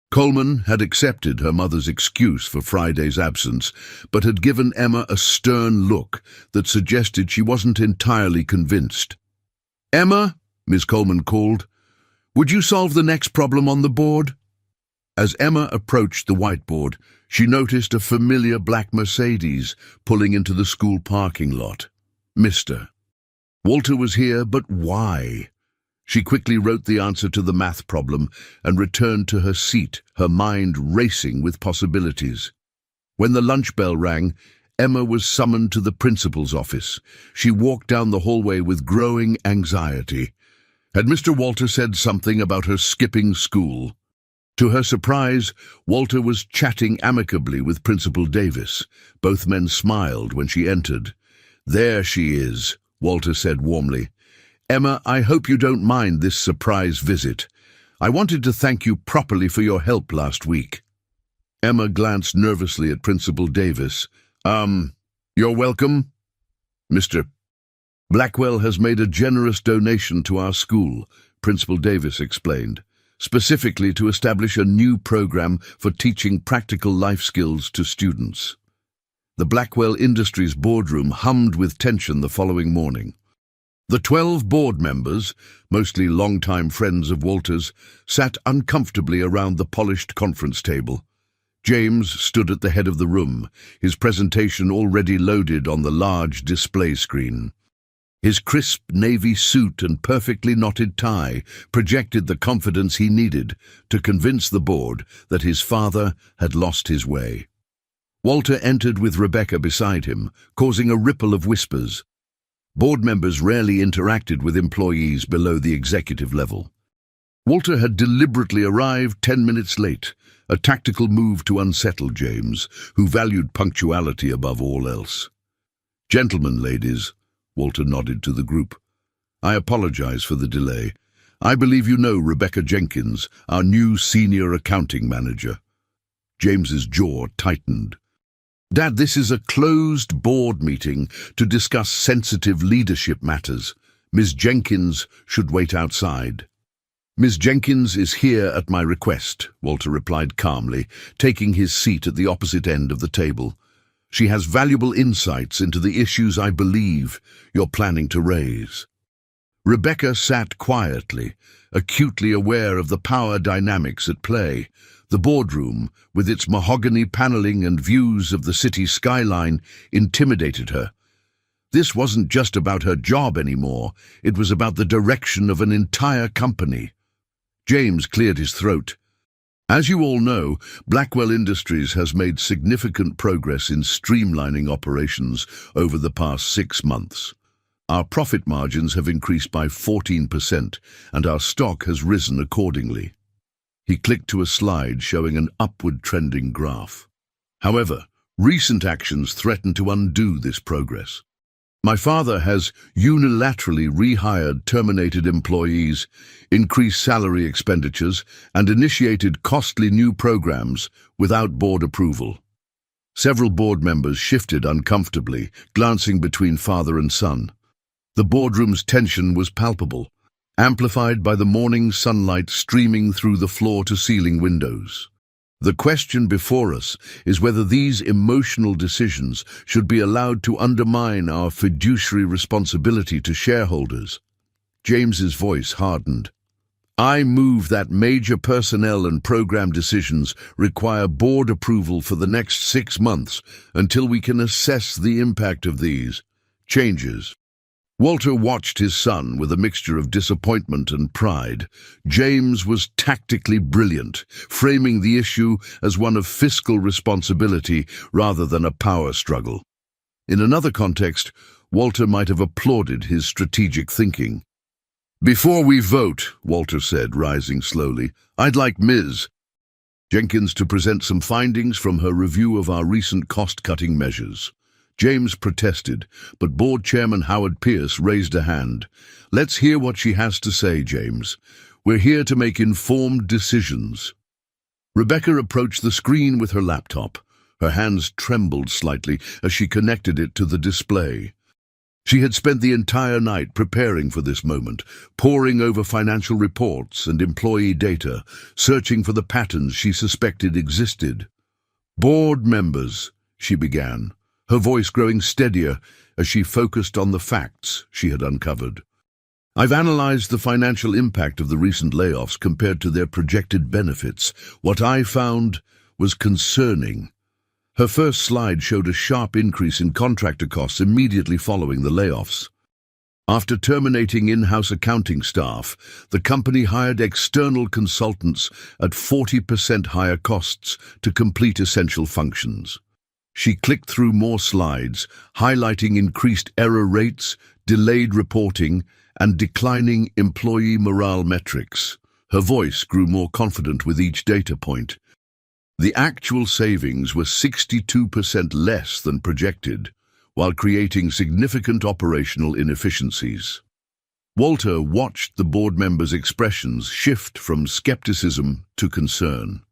Coleman, had accepted her mother's excuse for Friday's absence, but had given Emma a stern look that suggested she wasn't entirely convinced. "Emma," Ms. Coleman called, "would you solve the next problem on the board?" As Emma approached the whiteboard, she noticed a familiar black Mercedes pulling into the school parking lot. Mr. Walter was here, but why? She quickly wrote the answer to the math problem and returned to her seat, her mind racing with possibilities. When the lunch bell rang, Emma was summoned to the principal's office. She walked down the hallway with growing anxiety. Had Mr. Walter said something about her skipping school? To her surprise, Walter was chatting amicably with Principal Davis. Both men smiled when she entered. "There she is," Walter said warmly. "Emma, I hope you don't mind this surprise visit. I wanted to thank you properly for your help last week." Emma glanced nervously at Principal Davis. You're welcome." "Mr. Blackwell has made a generous donation to our school," Principal Davis explained, "specifically to establish a new program for teaching practical life skills to students." The Blackwell Industries boardroom hummed with tension the following morning. The 12 board members, mostly longtime friends of Walter's, sat uncomfortably around the polished conference table. James stood at the head of the room, his presentation already loaded on the large display screen. His crisp navy suit and perfectly knotted tie projected the confidence he needed to convince the board that his father had lost his way. Walter entered with Rebecca beside him, causing a ripple of whispers. Board members rarely interacted with employees below the executive level. Walter had deliberately arrived 10 minutes late, a tactical move to unsettle James, who valued punctuality above all else. "Gentlemen, ladies," Walter nodded to the group, "I apologize for the delay. I believe you know Rebecca Jenkins, our new senior accounting manager." James's jaw tightened. "Dad, this is a closed board meeting to discuss sensitive leadership matters. Ms. Jenkins should wait outside." "Ms. Jenkins is here at my request," Walter replied calmly, taking his seat at the opposite end of the table. "She has valuable insights into the issues I believe you're planning to raise." Rebecca sat quietly, acutely aware of the power dynamics at play. The boardroom, with its mahogany paneling and views of the city skyline, intimidated her. This wasn't just about her job anymore, it was about the direction of an entire company. James cleared his throat. "As you all know, Blackwell Industries has made significant progress in streamlining operations over the past 6 months. Our profit margins have increased by 14%, and our stock has risen accordingly." He clicked to a slide showing an upward trending graph. "However, recent actions threaten to undo this progress. My father has unilaterally rehired terminated employees, increased salary expenditures, and initiated costly new programs without board approval." Several board members shifted uncomfortably, glancing between father and son. The boardroom's tension was palpable, amplified by the morning sunlight streaming through the floor-to-ceiling windows. The question before us is whether these emotional decisions should be allowed to undermine our fiduciary responsibility to shareholders. James's voice hardened. I move that major personnel and program decisions require board approval for the next 6 months until we can assess the impact of these changes. Walter watched his son with a mixture of disappointment and pride. James was tactically brilliant, framing the issue as one of fiscal responsibility rather than a power struggle. In another context, Walter might have applauded his strategic thinking. Before we vote, Walter said, rising slowly, I'd like Ms. Jenkins to present some findings from her review of our recent cost-cutting measures. James protested, but Board Chairman Howard Pierce raised a hand. Let's hear what she has to say, James. We're here to make informed decisions. Rebecca approached the screen with her laptop. Her hands trembled slightly as she connected it to the display. She had spent the entire night preparing for this moment, poring over financial reports and employee data, searching for the patterns she suspected existed. Board members, she began, her voice growing steadier as she focused on the facts she had uncovered. I've analyzed the financial impact of the recent layoffs compared to their projected benefits. What I found was concerning. Her first slide showed a sharp increase in contractor costs immediately following the layoffs. After terminating in-house accounting staff, the company hired external consultants at 40% higher costs to complete essential functions. She clicked through more slides, highlighting increased error rates, delayed reporting, and declining employee morale metrics. Her voice grew more confident with each data point. The actual savings were 62% less than projected, while creating significant operational inefficiencies. Walter watched the board members' expressions shift from skepticism to concern.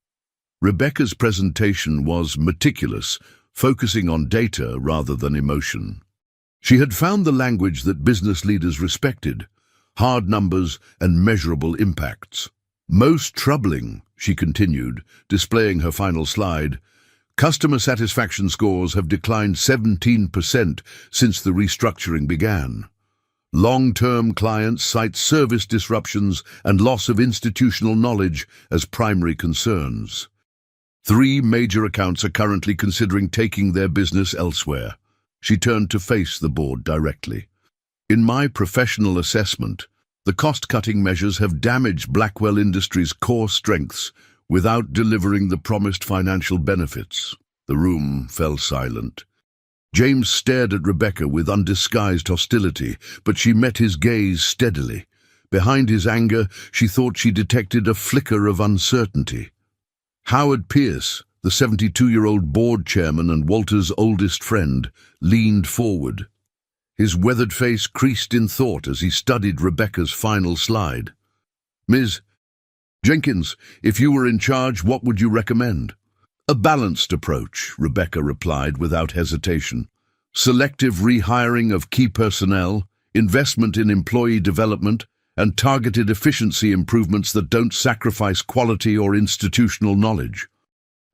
Rebecca's presentation was meticulous, focusing on data rather than emotion. She had found the language that business leaders respected: hard numbers and measurable impacts. Most troubling, she continued, displaying her final slide, customer satisfaction scores have declined 17% since the restructuring began. Long-term clients cite service disruptions and loss of institutional knowledge as primary concerns. 3 major accounts are currently considering taking their business elsewhere. She turned to face the board directly. In my professional assessment, the cost-cutting measures have damaged Blackwell Industries' core strengths without delivering the promised financial benefits. The room fell silent. James stared at Rebecca with undisguised hostility, but she met his gaze steadily. Behind his anger, she thought she detected a flicker of uncertainty. Howard Pierce, the 72-year-old board chairman and Walter's oldest friend, leaned forward. His weathered face creased in thought as he studied Rebecca's final slide. Ms. Jenkins, if you were in charge, what would you recommend? A balanced approach, Rebecca replied without hesitation. Selective rehiring of key personnel, investment in employee development, and targeted efficiency improvements that don't sacrifice quality or institutional knowledge.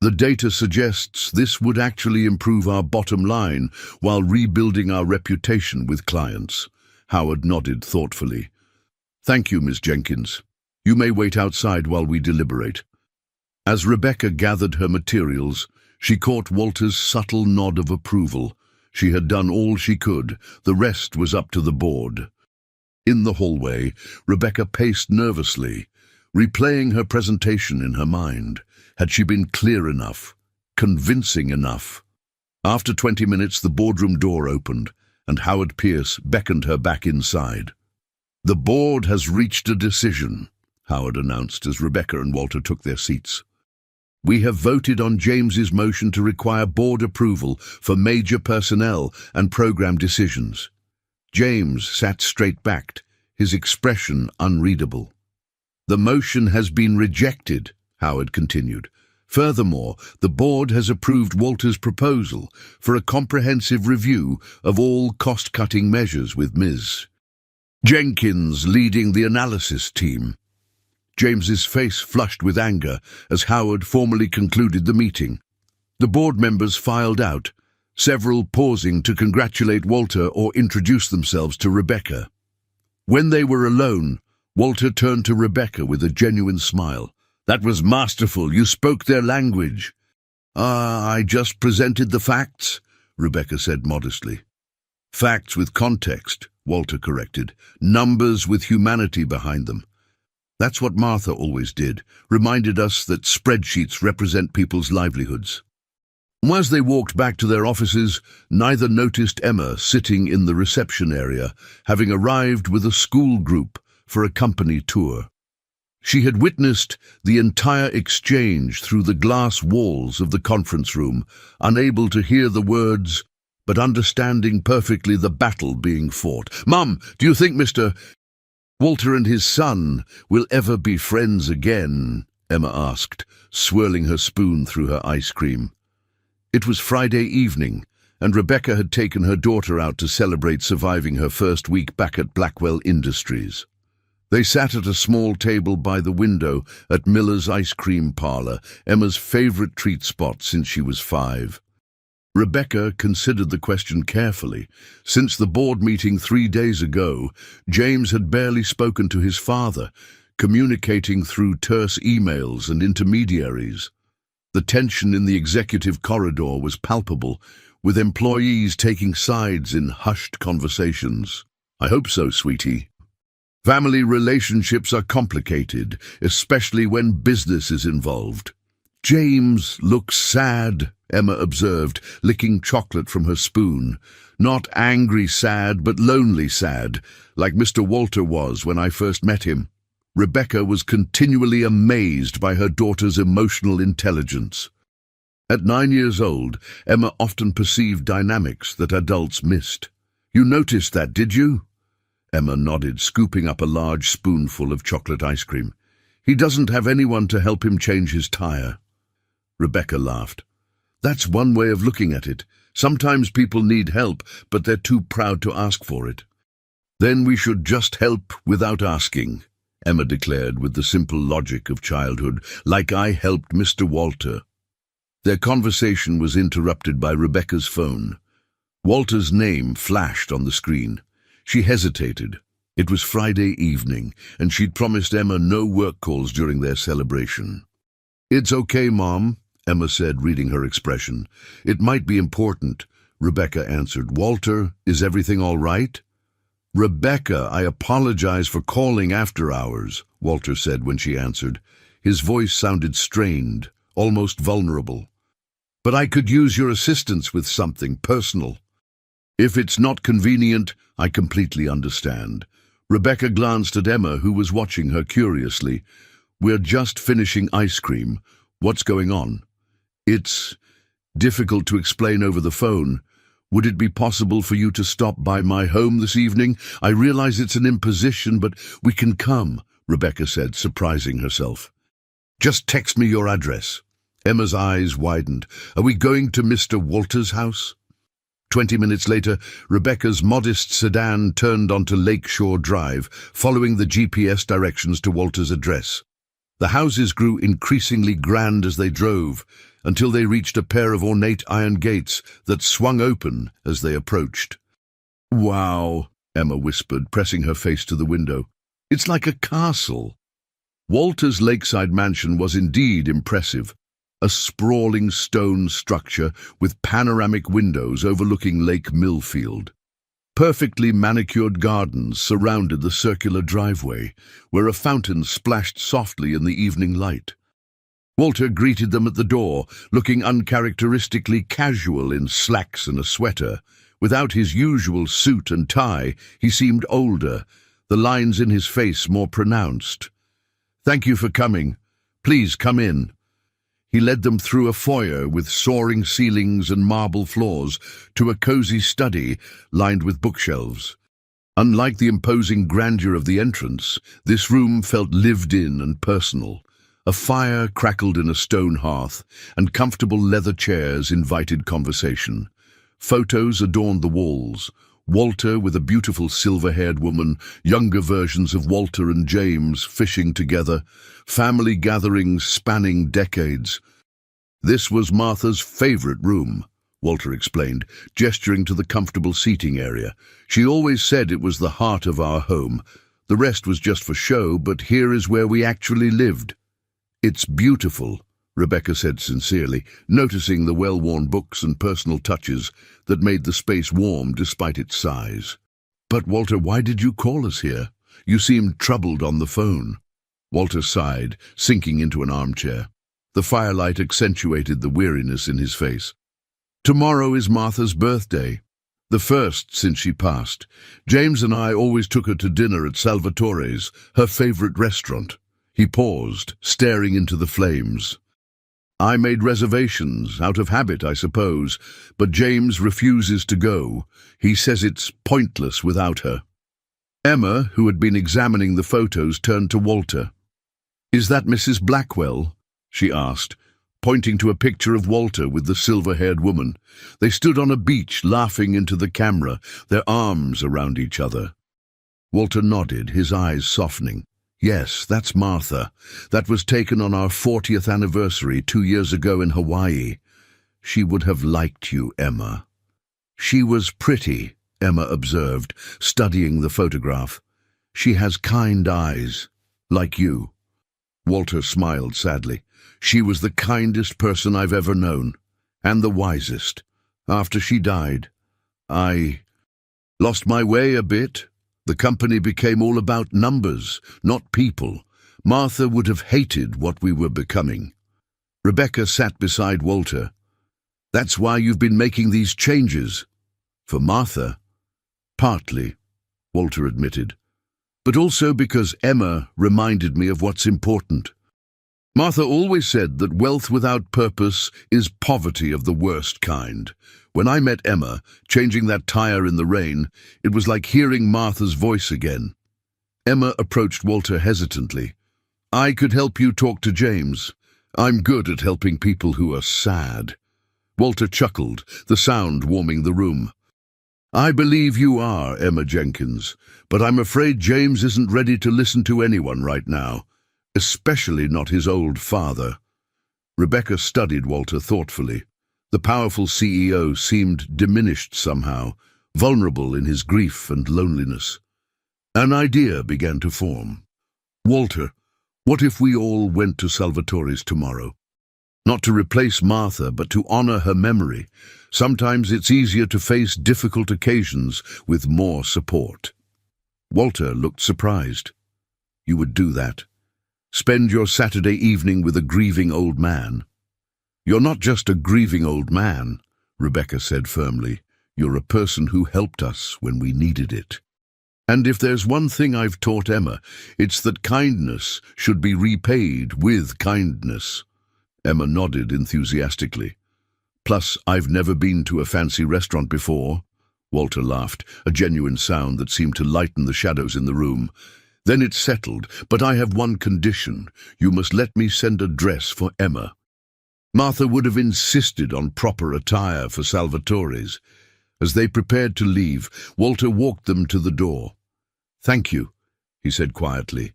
The data suggests this would actually improve our bottom line while rebuilding our reputation with clients. Howard nodded thoughtfully. Thank you, Ms. Jenkins. You may wait outside while we deliberate. As Rebecca gathered her materials, she caught Walter's subtle nod of approval. She had done all she could. The rest was up to the board. In the hallway, Rebecca paced nervously, replaying her presentation in her mind. Had she been clear enough? Convincing enough? After 20 minutes, the boardroom door opened, and Howard Pierce beckoned her back inside. The board has reached a decision, Howard announced as Rebecca and Walter took their seats. We have voted on James's motion to require board approval for major personnel and program decisions. James sat straight-backed, his expression unreadable. The motion has been rejected, Howard continued. Furthermore, the board has approved Walter's proposal for a comprehensive review of all cost-cutting measures with Ms. Jenkins leading the analysis team. James's face flushed with anger as Howard formally concluded the meeting. The board members filed out, several pausing to congratulate Walter or introduce themselves to Rebecca. When they were alone, Walter turned to Rebecca with a genuine smile. "That was masterful. You spoke their language." I just presented the facts," Rebecca said modestly. "Facts with context," Walter corrected. "Numbers with humanity behind them. That's what Martha always did, reminded us that spreadsheets represent people's livelihoods." As they walked back to their offices, neither noticed Emma sitting in the reception area, having arrived with a school group for a company tour. She had witnessed the entire exchange through the glass walls of the conference room, unable to hear the words, but understanding perfectly the battle being fought. "Mum, do you think Mr. Walter and his son will ever be friends again?" Emma asked, swirling her spoon through her ice cream. It was Friday evening, and Rebecca had taken her daughter out to celebrate surviving her first week back at Blackwell Industries. They sat at a small table by the window at Miller's ice cream parlor, Emma's favorite treat spot since she was 5. Rebecca considered the question carefully. Since the board meeting 3 days ago, James had barely spoken to his father, communicating through terse emails and intermediaries. The tension in the executive corridor was palpable, with employees taking sides in hushed conversations. "I hope so, sweetie. Family relationships are complicated, especially when business is involved." "James looks sad," Emma observed, licking chocolate from her spoon. "Not angry sad, but lonely sad, like Mr. Walter was when I first met him." Rebecca was continually amazed by her daughter's emotional intelligence. At 9 years old, Emma often perceived dynamics that adults missed. "You noticed that, did you?" Emma nodded, scooping up a large spoonful of chocolate ice cream. "He doesn't have anyone to help him change his tire." Rebecca laughed. "That's one way of looking at it. Sometimes people need help, but they're too proud to ask for it." "Then we should just help without asking," Emma declared with the simple logic of childhood, "like I helped Mr. Walter." Their conversation was interrupted by Rebecca's phone. Walter's name flashed on the screen. She hesitated. It was Friday evening, and she'd promised Emma no work calls during their celebration. "It's okay, Mom," Emma said, reading her expression. "It might be important," Rebecca answered. "Walter, is everything all right?" "Rebecca, I apologize for calling after hours," Walter said when she answered. His voice sounded strained, almost vulnerable. "But I could use your assistance with something personal." "If it's not convenient, I completely understand." Rebecca glanced at Emma, who was watching her curiously. "We're just finishing ice cream. What's going on?" "It's difficult to explain over the phone. Would it be possible for you to stop by my home this evening? I realize it's an imposition, but we can come," Rebecca said, surprising herself. "Just text me your address." Emma's eyes widened. "Are we going to Mr. Walter's house?" 20 minutes later, Rebecca's modest sedan turned onto Lakeshore Drive, following the GPS directions to Walter's address. The houses grew increasingly grand as they drove, until they reached a pair of ornate iron gates that swung open as they approached. "Wow," Emma whispered, pressing her face to the window. "It's like a castle." Walter's lakeside mansion was indeed impressive. A sprawling stone structure with panoramic windows overlooking Lake Millfield. Perfectly manicured gardens surrounded the circular driveway, where a fountain splashed softly in the evening light. Walter greeted them at the door, looking uncharacteristically casual in slacks and a sweater. Without his usual suit and tie, he seemed older, the lines in his face more pronounced. "Thank you for coming. Please come in." He led them through a foyer with soaring ceilings and marble floors to a cozy study lined with bookshelves. Unlike the imposing grandeur of the entrance, this room felt lived in and personal. A fire crackled in a stone hearth, and comfortable leather chairs invited conversation. Photos adorned the walls. Walter with a beautiful silver-haired woman, younger versions of Walter and James fishing together, family gatherings spanning decades. This was Martha's favorite room, Walter explained, gesturing to the comfortable seating area. She always said it was the heart of our home. The rest was just for show, but here is where we actually lived. It's beautiful, Rebecca said sincerely, noticing the well-worn books and personal touches that made the space warm despite its size. But Walter, why did you call us here? You seemed troubled on the phone. Walter sighed, sinking into an armchair. The firelight accentuated the weariness in his face. Tomorrow is Martha's birthday, the first since she passed. James and I always took her to dinner at Salvatore's, her favorite restaurant. He paused, staring into the flames. I made reservations, out of habit, I suppose, but James refuses to go. He says it's pointless without her. Emma, who had been examining the photos, turned to Walter. Is that Mrs. Blackwell? She asked, pointing to a picture of Walter with the silver-haired woman. They stood on a beach, laughing into the camera, their arms around each other. Walter nodded, his eyes softening. Yes, that's Martha. That was taken on our 40th anniversary 2 years ago in Hawaii. She would have liked you, Emma. She was pretty, Emma observed, studying the photograph. She has kind eyes, like you. Walter smiled sadly. She was the kindest person I've ever known, and the wisest. After she died, I lost my way a bit. The company became all about numbers, not people. Martha would have hated what we were becoming. Rebecca sat beside Walter. That's why you've been making these changes. For Martha? Partly, Walter admitted. But also because Emma reminded me of what's important. Martha always said that wealth without purpose is poverty of the worst kind. When I met Emma, changing that tire in the rain, it was like hearing Martha's voice again. Emma approached Walter hesitantly. I could help you talk to James. I'm good at helping people who are sad. Walter chuckled, the sound warming the room. I believe you are, Emma Jenkins, but I'm afraid James isn't ready to listen to anyone right now, especially not his old father. Rebecca studied Walter thoughtfully. The powerful CEO seemed diminished somehow, vulnerable in his grief and loneliness. An idea began to form. Walter, what if we all went to Salvatore's tomorrow? Not to replace Martha, but to honor her memory. Sometimes it's easier to face difficult occasions with more support. Walter looked surprised. You would do that? Spend your Saturday evening with a grieving old man? You're not just a grieving old man, Rebecca said firmly. You're a person who helped us when we needed it. And if there's one thing I've taught Emma, it's that kindness should be repaid with kindness. Emma nodded enthusiastically. Plus, I've never been to a fancy restaurant before. Walter laughed, a genuine sound that seemed to lighten the shadows in the room. Then it settled, but I have one condition. You must let me send a dress for Emma. Martha would have insisted on proper attire for Salvatore's. As they prepared to leave, Walter walked them to the door. Thank you, he said quietly.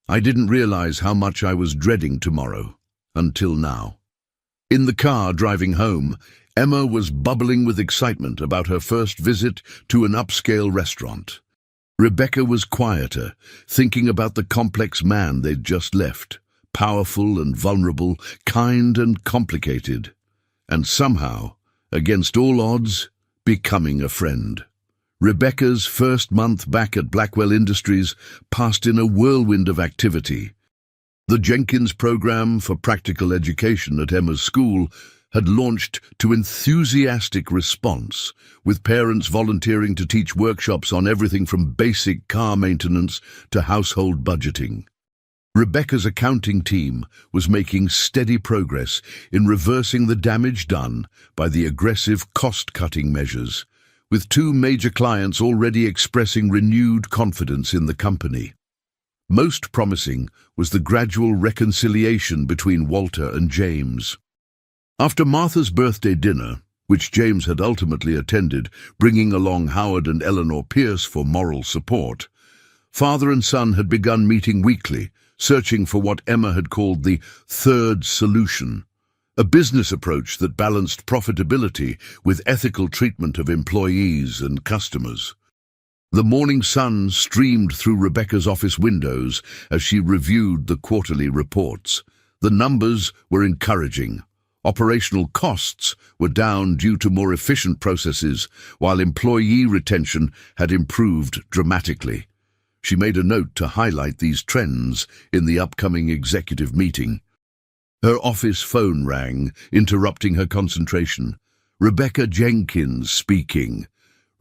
I didn't realize how much I was dreading tomorrow, until now. In the car driving home, Emma was bubbling with excitement about her first visit to an upscale restaurant. Rebecca was quieter, thinking about the complex man they'd just left. Powerful and vulnerable, kind and complicated, and somehow, against all odds, becoming a friend. Rebecca's first month back at Blackwell Industries passed in a whirlwind of activity. The Jenkins program for practical education at Emma's school had launched to enthusiastic response, with parents volunteering to teach workshops on everything from basic car maintenance to household budgeting. Rebecca's accounting team was making steady progress in reversing the damage done by the aggressive cost-cutting measures, with 2 major clients already expressing renewed confidence in the company. Most promising was the gradual reconciliation between Walter and James. After Martha's birthday dinner, which James had ultimately attended, bringing along Howard and Eleanor Pierce for moral support, father and son had begun meeting weekly, searching for what Emma had called the third solution, a business approach that balanced profitability with ethical treatment of employees and customers. The morning sun streamed through Rebecca's office windows as she reviewed the quarterly reports. The numbers were encouraging. Operational costs were down due to more efficient processes, while employee retention had improved dramatically. She made a note to highlight these trends in the upcoming executive meeting. Her office phone rang, interrupting her concentration. Rebecca Jenkins speaking.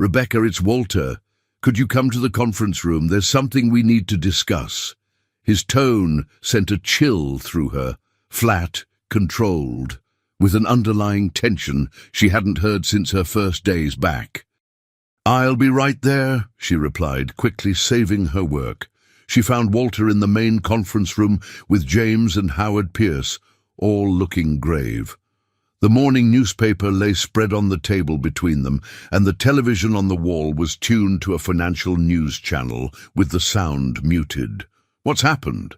"Rebecca, it's Walter. Could you come to the conference room? There's something we need to discuss." His tone sent a chill through her, flat, controlled, with an underlying tension she hadn't heard since her first days back. "I'll be right there," she replied, quickly saving her work. She found Walter in the main conference room with James and Howard Pierce, all looking grave. The morning newspaper lay spread on the table between them, and the television on the wall was tuned to a financial news channel with the sound muted. "What's happened?"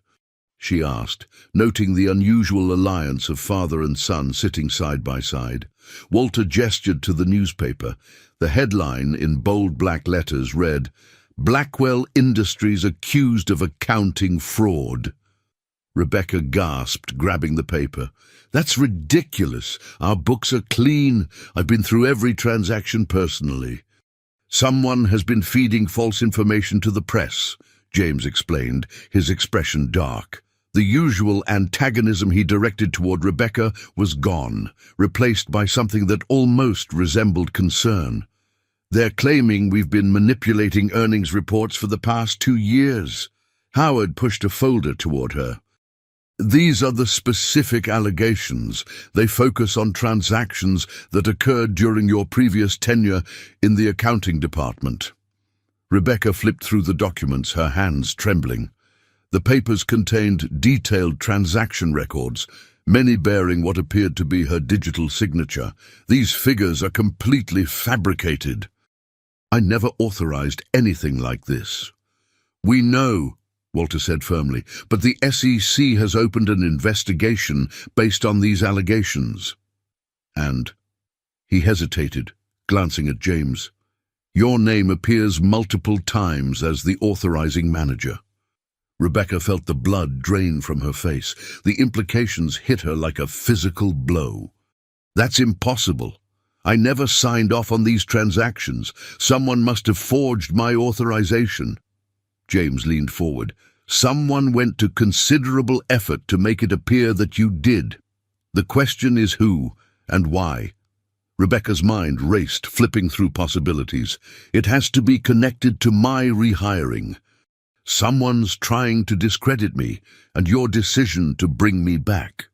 she asked, noting the unusual alliance of father and son sitting side by side. Walter gestured to the newspaper. The headline in bold black letters read, "Blackwell Industries accused of accounting fraud." Rebecca gasped, grabbing the paper. "That's ridiculous. Our books are clean. I've been through every transaction personally." "Someone has been feeding false information to the press," James explained, his expression dark. The usual antagonism he directed toward Rebecca was gone, replaced by something that almost resembled concern. "They're claiming we've been manipulating earnings reports for the past 2 years. Howard pushed a folder toward her. "These are the specific allegations. They focus on transactions that occurred during your previous tenure in the accounting department." Rebecca flipped through the documents, her hands trembling. The papers contained detailed transaction records, many bearing what appeared to be her digital signature. "These figures are completely fabricated." "I never authorized anything like this." "We know," Walter said firmly, "but the SEC has opened an investigation based on these allegations." And he hesitated, glancing at James. "Your name appears multiple times as the authorizing manager." Rebecca felt the blood drain from her face. The implications hit her like a physical blow. "That's impossible. I never signed off on these transactions. Someone must have forged my authorization." James leaned forward. "Someone went to considerable effort to make it appear that you did. The question is who and why." Rebecca's mind raced, flipping through possibilities. "It has to be connected to my rehiring. Someone's trying to discredit me and your decision to bring me back."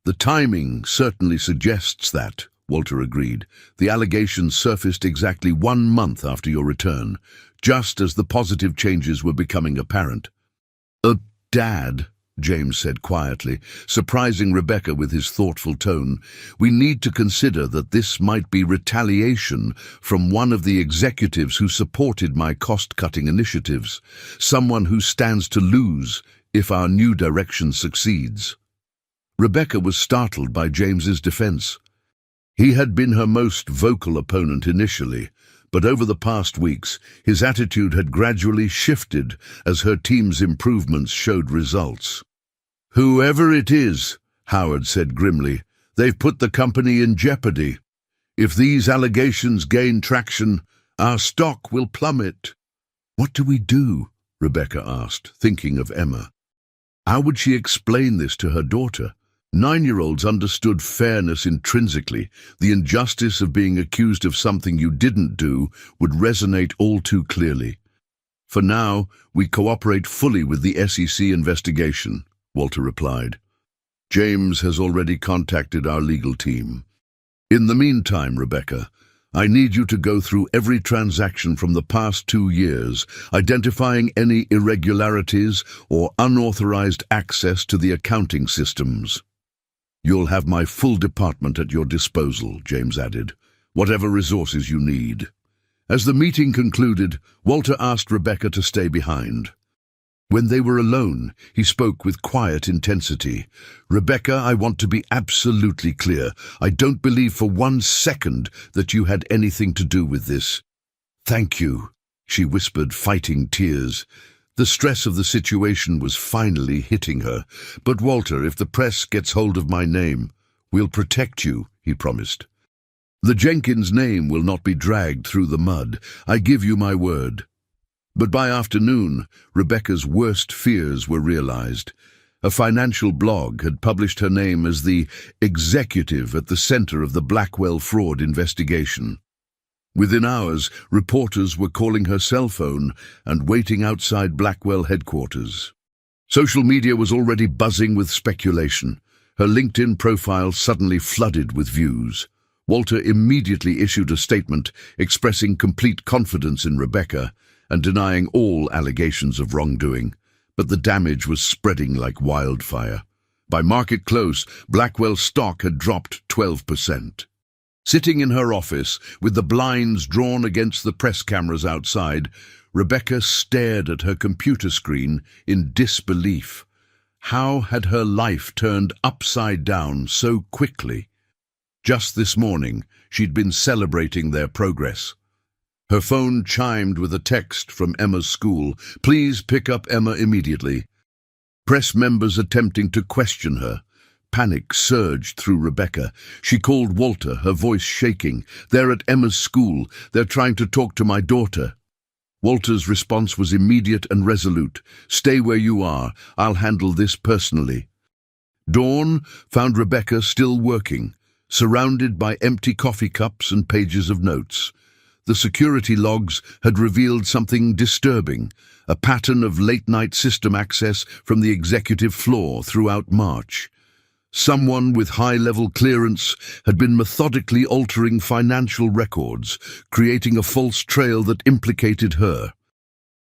"The timing certainly suggests that," Walter agreed. "The allegations surfaced exactly 1 month after your return, just as the positive changes were becoming apparent." Dad," James said quietly, surprising Rebecca with his thoughtful tone, "we need to consider that this might be retaliation from one of the executives who supported my cost-cutting initiatives, someone who stands to lose if our new direction succeeds." Rebecca was startled by James's defense. He had been her most vocal opponent initially, but over the past weeks, his attitude had gradually shifted as her team's improvements showed results. "Whoever it is," Howard said grimly, "they've put the company in jeopardy. If these allegations gain traction, our stock will plummet." "What do we do?" Rebecca asked, thinking of Emma. How would she explain this to her daughter? 9-year-olds understood fairness intrinsically. The injustice of being accused of something you didn't do would resonate all too clearly. "For now, we cooperate fully with the SEC investigation," Walter replied. "James has already contacted our legal team. In the meantime, Rebecca, I need you to go through every transaction from the past 2 years, identifying any irregularities or unauthorized access to the accounting systems. You'll have my full department at your disposal, James added, whatever resources you need. As the meeting concluded, Walter asked Rebecca to stay behind. When they were alone, he spoke with quiet intensity. "Rebecca, I want to be absolutely clear. I don't believe for 1 second that you had anything to do with this." "Thank you," she whispered, fighting tears. The stress of the situation was finally hitting her. "But Walter, if the press gets hold of my name, we'll protect you," he promised. "The Jenkins name will not be dragged through the mud. I give you my word." But by afternoon, Rebecca's worst fears were realized. A financial blog had published her name as the executive at the center of the Blackwell fraud investigation. Within hours, reporters were calling her cell phone and waiting outside Blackwell headquarters. Social media was already buzzing with speculation. Her LinkedIn profile suddenly flooded with views. Walter immediately issued a statement expressing complete confidence in Rebecca and denying all allegations of wrongdoing, but the damage was spreading like wildfire. By market close, Blackwell's stock had dropped 12%. Sitting in her office, with the blinds drawn against the press cameras outside, Rebecca stared at her computer screen in disbelief. How had her life turned upside down so quickly? Just this morning, she'd been celebrating their progress. Her phone chimed with a text from Emma's school. "Please pick up Emma immediately." Press members attempting to question her. Panic surged through Rebecca. She called Walter, her voice shaking. "They're at Emma's school. They're trying to talk to my daughter." Walter's response was immediate and resolute. "Stay where you are. I'll handle this personally." Dawn found Rebecca still working, surrounded by empty coffee cups and pages of notes. The security logs had revealed something disturbing, a pattern of late-night system access from the executive floor throughout March. Someone with high-level clearance had been methodically altering financial records, creating a false trail that implicated her.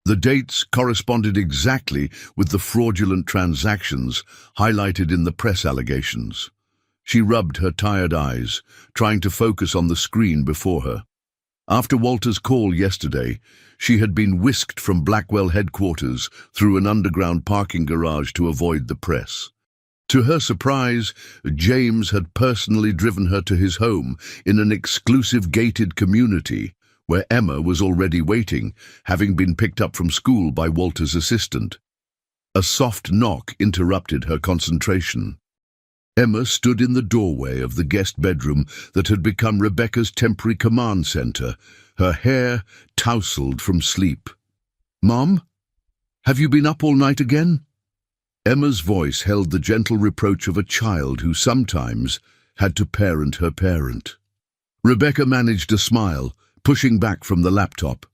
The dates corresponded exactly with the fraudulent transactions highlighted in the press allegations. She rubbed her tired eyes, trying to focus on the screen before her. After Walter's call yesterday, she had been whisked from Blackwell headquarters through an underground parking garage to avoid the press. To her surprise, James had personally driven her to his home in an exclusive gated community where Emma was already waiting, having been picked up from school by Walter's assistant. A soft knock interrupted her concentration. Emma stood in the doorway of the guest bedroom that had become Rebecca's temporary command center, her hair tousled from sleep. "Mom, have you been up all night again?" Emma's voice held the gentle reproach of a child who sometimes had to parent her parent. Rebecca managed a smile, pushing back from the laptop.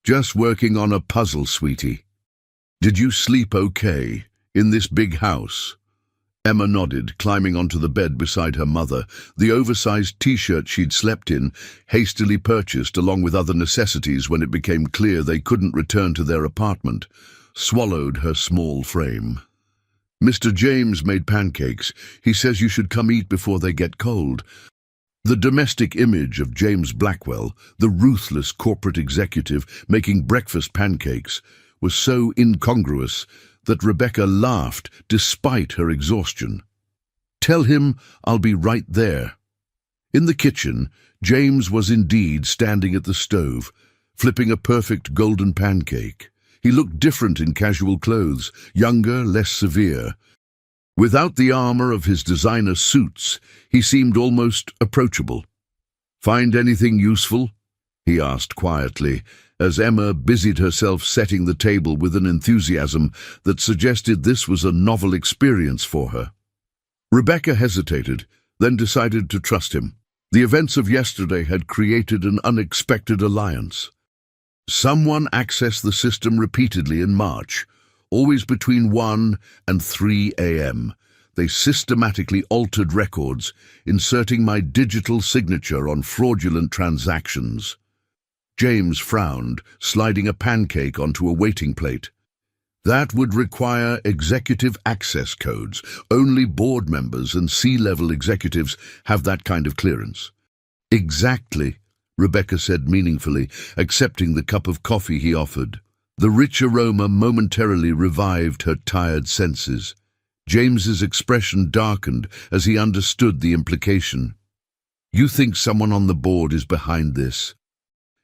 "Just working on a puzzle, sweetie. Did you sleep okay in this big house?" Emma nodded, climbing onto the bed beside her mother. The oversized t-shirt she'd slept in, hastily purchased along with other necessities when it became clear they couldn't return to their apartment, swallowed her small frame. "Mr. James made pancakes. He says you should come eat before they get cold." The domestic image of James Blackwell, the ruthless corporate executive making breakfast pancakes, was so incongruous that Rebecca laughed despite her exhaustion. "Tell him I'll be right there." In the kitchen, James was indeed standing at the stove, flipping a perfect golden pancake. He looked different in casual clothes, younger, less severe. Without the armor of his designer suits, he seemed almost approachable. "Find anything useful?" he asked quietly, as Emma busied herself setting the table with an enthusiasm that suggested this was a novel experience for her. Rebecca hesitated, then decided to trust him. The events of yesterday had created an unexpected alliance. Someone accessed the system repeatedly in March, always between 1 and 3 a.m. They systematically altered records, inserting my digital signature on fraudulent transactions. James frowned, sliding a pancake onto a waiting plate. That would require executive access codes. Only board members and C-level executives have that kind of clearance. Exactly, Rebecca said meaningfully, accepting the cup of coffee he offered. The rich aroma momentarily revived her tired senses. James's expression darkened as he understood the implication. You think someone on the board is behind this?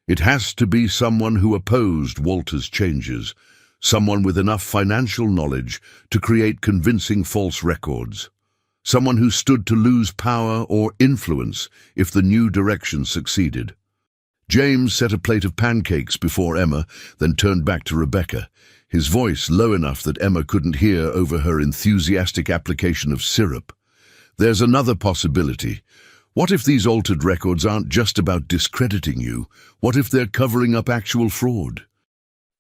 It has to be someone who opposed Walter's changes, someone with enough financial knowledge to create convincing false records, someone who stood to lose power or influence if the new direction succeeded. James set a plate of pancakes before Emma, then turned back to Rebecca, his voice low enough that Emma couldn't hear over her enthusiastic application of syrup. There's another possibility. What if these altered records aren't just about discrediting you? What if they're covering up actual fraud?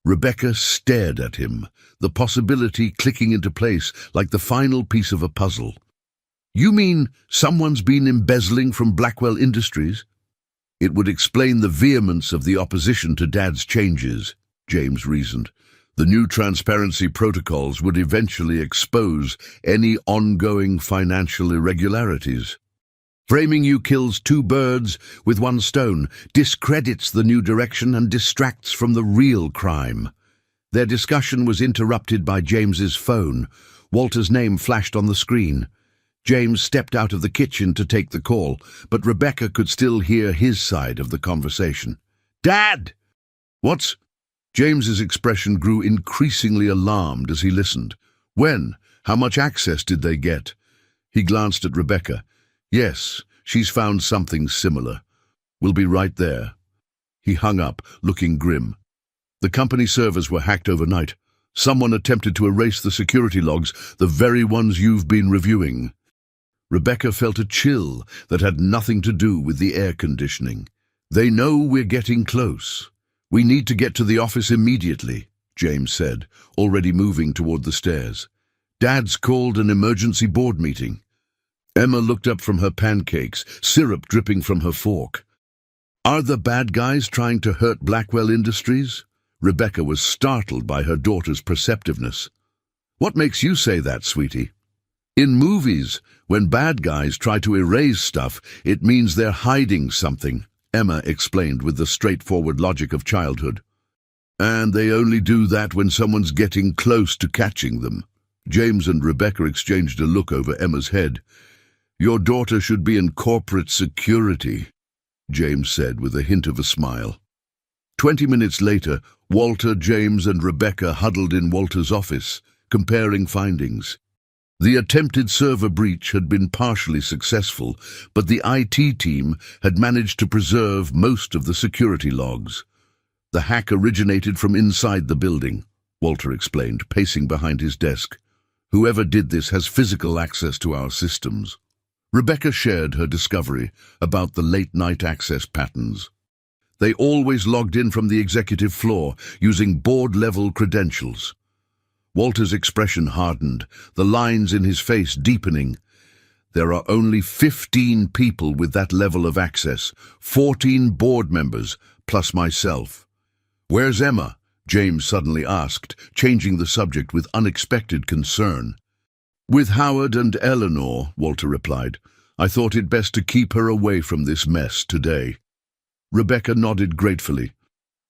Rebecca stared at him, the possibility clicking into place like the final piece of a puzzle. You mean someone's been embezzling from Blackwell Industries? It would explain the vehemence of the opposition to Dad's changes, James reasoned. The new transparency protocols would eventually expose any ongoing financial irregularities. Framing you kills two birds with one stone, discredits the new direction and distracts from the real crime. Their discussion was interrupted by James's phone. Walter's name flashed on the screen. James stepped out of the kitchen to take the call, but Rebecca could still hear his side of the conversation. Dad! What's... James's expression grew increasingly alarmed as he listened. When? How much access did they get? He glanced at Rebecca. Yes, she's found something similar. We'll be right there. He hung up, looking grim. The company servers were hacked overnight. Someone attempted to erase the security logs, the very ones you've been reviewing. Rebecca felt a chill that had nothing to do with the air conditioning. They know we're getting close. We need to get to the office immediately, James said, already moving toward the stairs. Dad's called an emergency board meeting. Emma looked up from her pancakes, syrup dripping from her fork. Are the bad guys trying to hurt Blackwell Industries? Rebecca was startled by her daughter's perceptiveness. What makes you say that, sweetie? In movies, when bad guys try to erase stuff, it means they're hiding something, Emma explained with the straightforward logic of childhood. And they only do that when someone's getting close to catching them. James and Rebecca exchanged a look over Emma's head. Your daughter should be in corporate security, James said with a hint of a smile. 20 minutes later, Walter, James and Rebecca huddled in Walter's office, comparing findings. The attempted server breach had been partially successful, but the IT team had managed to preserve most of the security logs. The hack originated from inside the building, Walter explained, pacing behind his desk. Whoever did this has physical access to our systems. Rebecca shared her discovery about the late-night access patterns. They always logged in from the executive floor, using board-level credentials. Walter's expression hardened, the lines in his face deepening. There are only 15 people with that level of access, 14 board members, plus myself. Where's Emma? James suddenly asked, changing the subject with unexpected concern. With Howard and Eleanor, Walter replied. I thought it best to keep her away from this mess today. Rebecca nodded gratefully.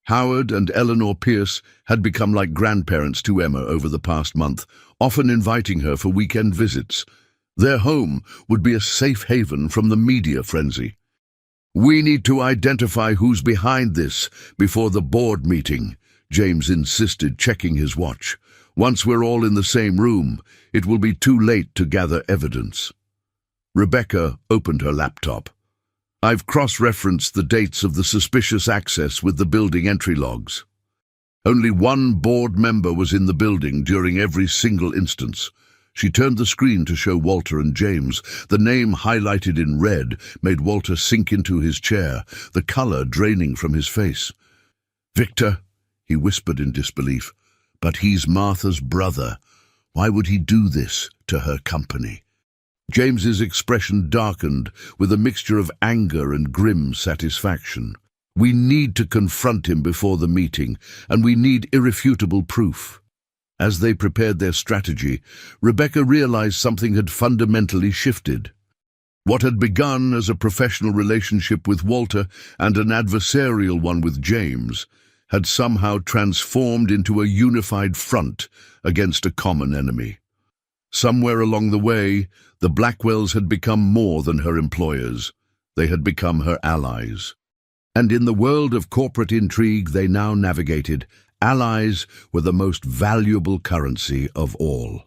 Howard and Eleanor Pierce had become like grandparents to Emma over the past month, often inviting her for weekend visits. Their home would be a safe haven from the media frenzy. We need to identify who's behind this before the board meeting, James insisted, checking his watch. Once we're all in the same room, it will be too late to gather evidence. Rebecca opened her laptop. I've cross-referenced the dates of the suspicious access with the building entry logs. Only one board member was in the building during every single instance. She turned the screen to show Walter and James. The name highlighted in red made Walter sink into his chair, the color draining from his face. Victor, he whispered in disbelief, but he's Martha's brother. Why would he do this to her company? James's expression darkened with a mixture of anger and grim satisfaction. We need to confront him before the meeting, and we need irrefutable proof. As they prepared their strategy, Rebecca realized something had fundamentally shifted. What had begun as a professional relationship with Walter and an adversarial one with James had somehow transformed into a unified front against a common enemy. Somewhere along the way, the Blackwells had become more than her employers. They had become her allies. And in the world of corporate intrigue they now navigated, allies were the most valuable currency of all.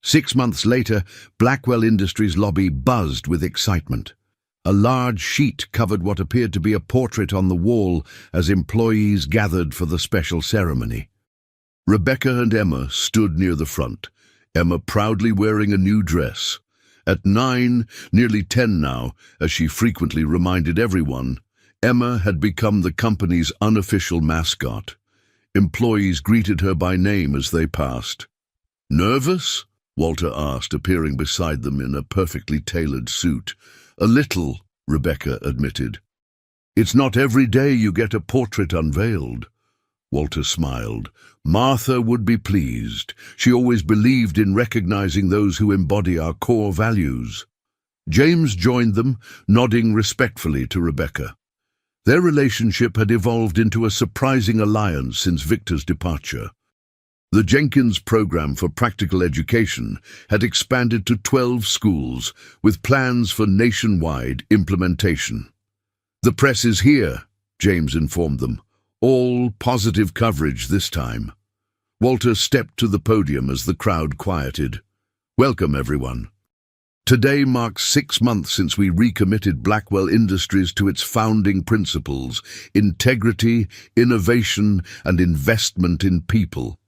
6 months later, Blackwell Industries' lobby buzzed with excitement. A large sheet covered what appeared to be a portrait on the wall as employees gathered for the special ceremony. Rebecca and Emma stood near the front, Emma proudly wearing a new dress. At 9, nearly 10 now, as she frequently reminded everyone, Emma had become the company's unofficial mascot. Employees greeted her by name as they passed. "Nervous?" Walter asked, appearing beside them in a perfectly tailored suit. "A little," Rebecca admitted. "It's not every day you get a portrait unveiled." Walter smiled. "Martha would be pleased. She always believed in recognizing those who embody our core values." James joined them, nodding respectfully to Rebecca. Their relationship had evolved into a surprising alliance since Victor's departure. The Jenkins program for practical education had expanded to 12 schools, with plans for nationwide implementation. "The press is here," James informed them. "All positive coverage this time." Walter stepped to the podium as the crowd quieted. "Welcome, everyone. Today marks 6 months since we recommitted Blackwell Industries to its founding principles: integrity, innovation, and investment in people."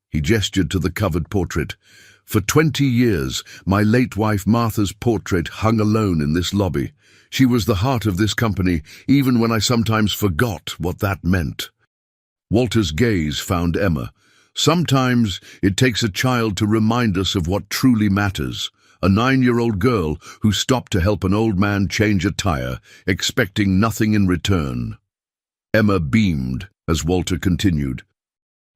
He gestured to the covered portrait. "For 20 years, my late wife Martha's portrait hung alone in this lobby. She was the heart of this company, even when I sometimes forgot what that meant." Walter's gaze found Emma. "Sometimes it takes a child to remind us of what truly matters." A 9-year-old girl who stopped to help an old man change a tire, expecting nothing in return. Emma beamed as Walter continued.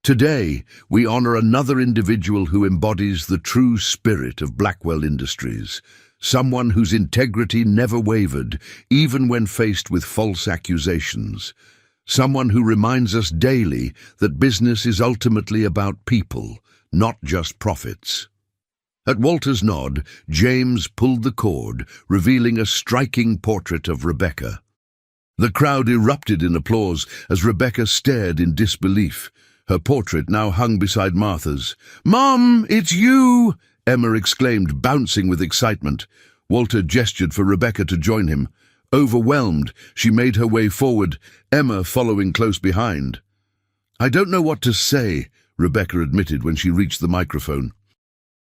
"Today, we honor another individual who embodies the true spirit of Blackwell Industries, someone whose integrity never wavered, even when faced with false accusations. Someone who reminds us daily that business is ultimately about people, not just profits." At Walter's nod, James pulled the cord, revealing a striking portrait of Rebecca. The crowd erupted in applause as Rebecca stared in disbelief. Her portrait now hung beside Martha's. "Mom, it's you!" Emma exclaimed, bouncing with excitement. Walter gestured for Rebecca to join him. Overwhelmed, she made her way forward, Emma following close behind. "I don't know what to say," Rebecca admitted when she reached the microphone.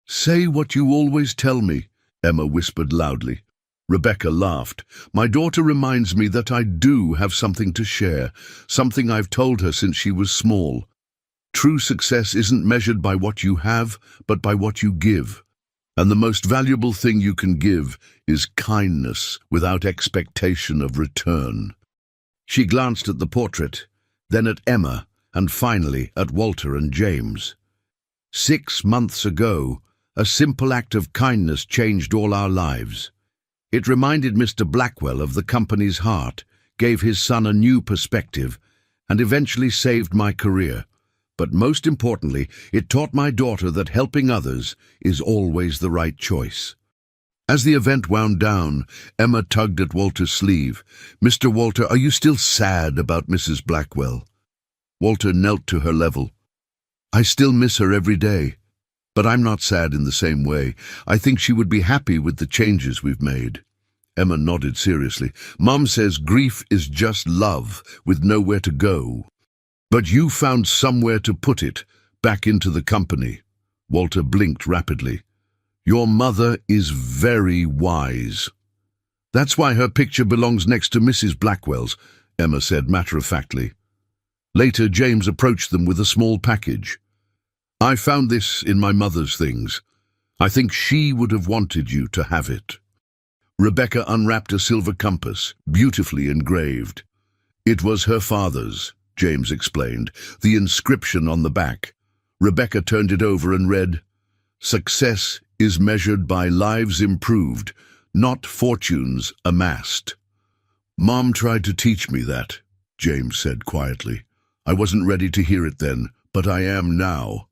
"Say what you always tell me," Emma whispered loudly. Rebecca laughed. "My daughter reminds me that I do have something to share, something I've told her since she was small. True success isn't measured by what you have, but by what you give. And the most valuable thing you can give is kindness without expectation of return." She glanced at the portrait, then at Emma, and finally at Walter and James. 6 months ago, a simple act of kindness changed all our lives. It reminded Mr. Blackwell of the company's heart, gave his son a new perspective, and eventually saved my career. But most importantly, it taught my daughter that helping others is always the right choice. As the event wound down, Emma tugged at Walter's sleeve. "Mr. Walter, are you still sad about Mrs. Blackwell?" Walter knelt to her level. "I still miss her every day. But I'm not sad in the same way. I think she would be happy with the changes we've made." Emma nodded seriously. "Mom says grief is just love with nowhere to go. But you found somewhere to put it, back into the company." Walter blinked rapidly. "Your mother is very wise." "That's why her picture belongs next to Mrs. Blackwell's," Emma said matter-of-factly. Later, James approached them with a small package. "I found this in my mother's things. I think she would have wanted you to have it." Rebecca unwrapped a silver compass, beautifully engraved. "It was her father's," James explained, the inscription on the back. Rebecca turned it over and read, "Success is measured by lives improved, not fortunes amassed." "Mom tried to teach me that," James said quietly. "I wasn't ready to hear it then, but I am now."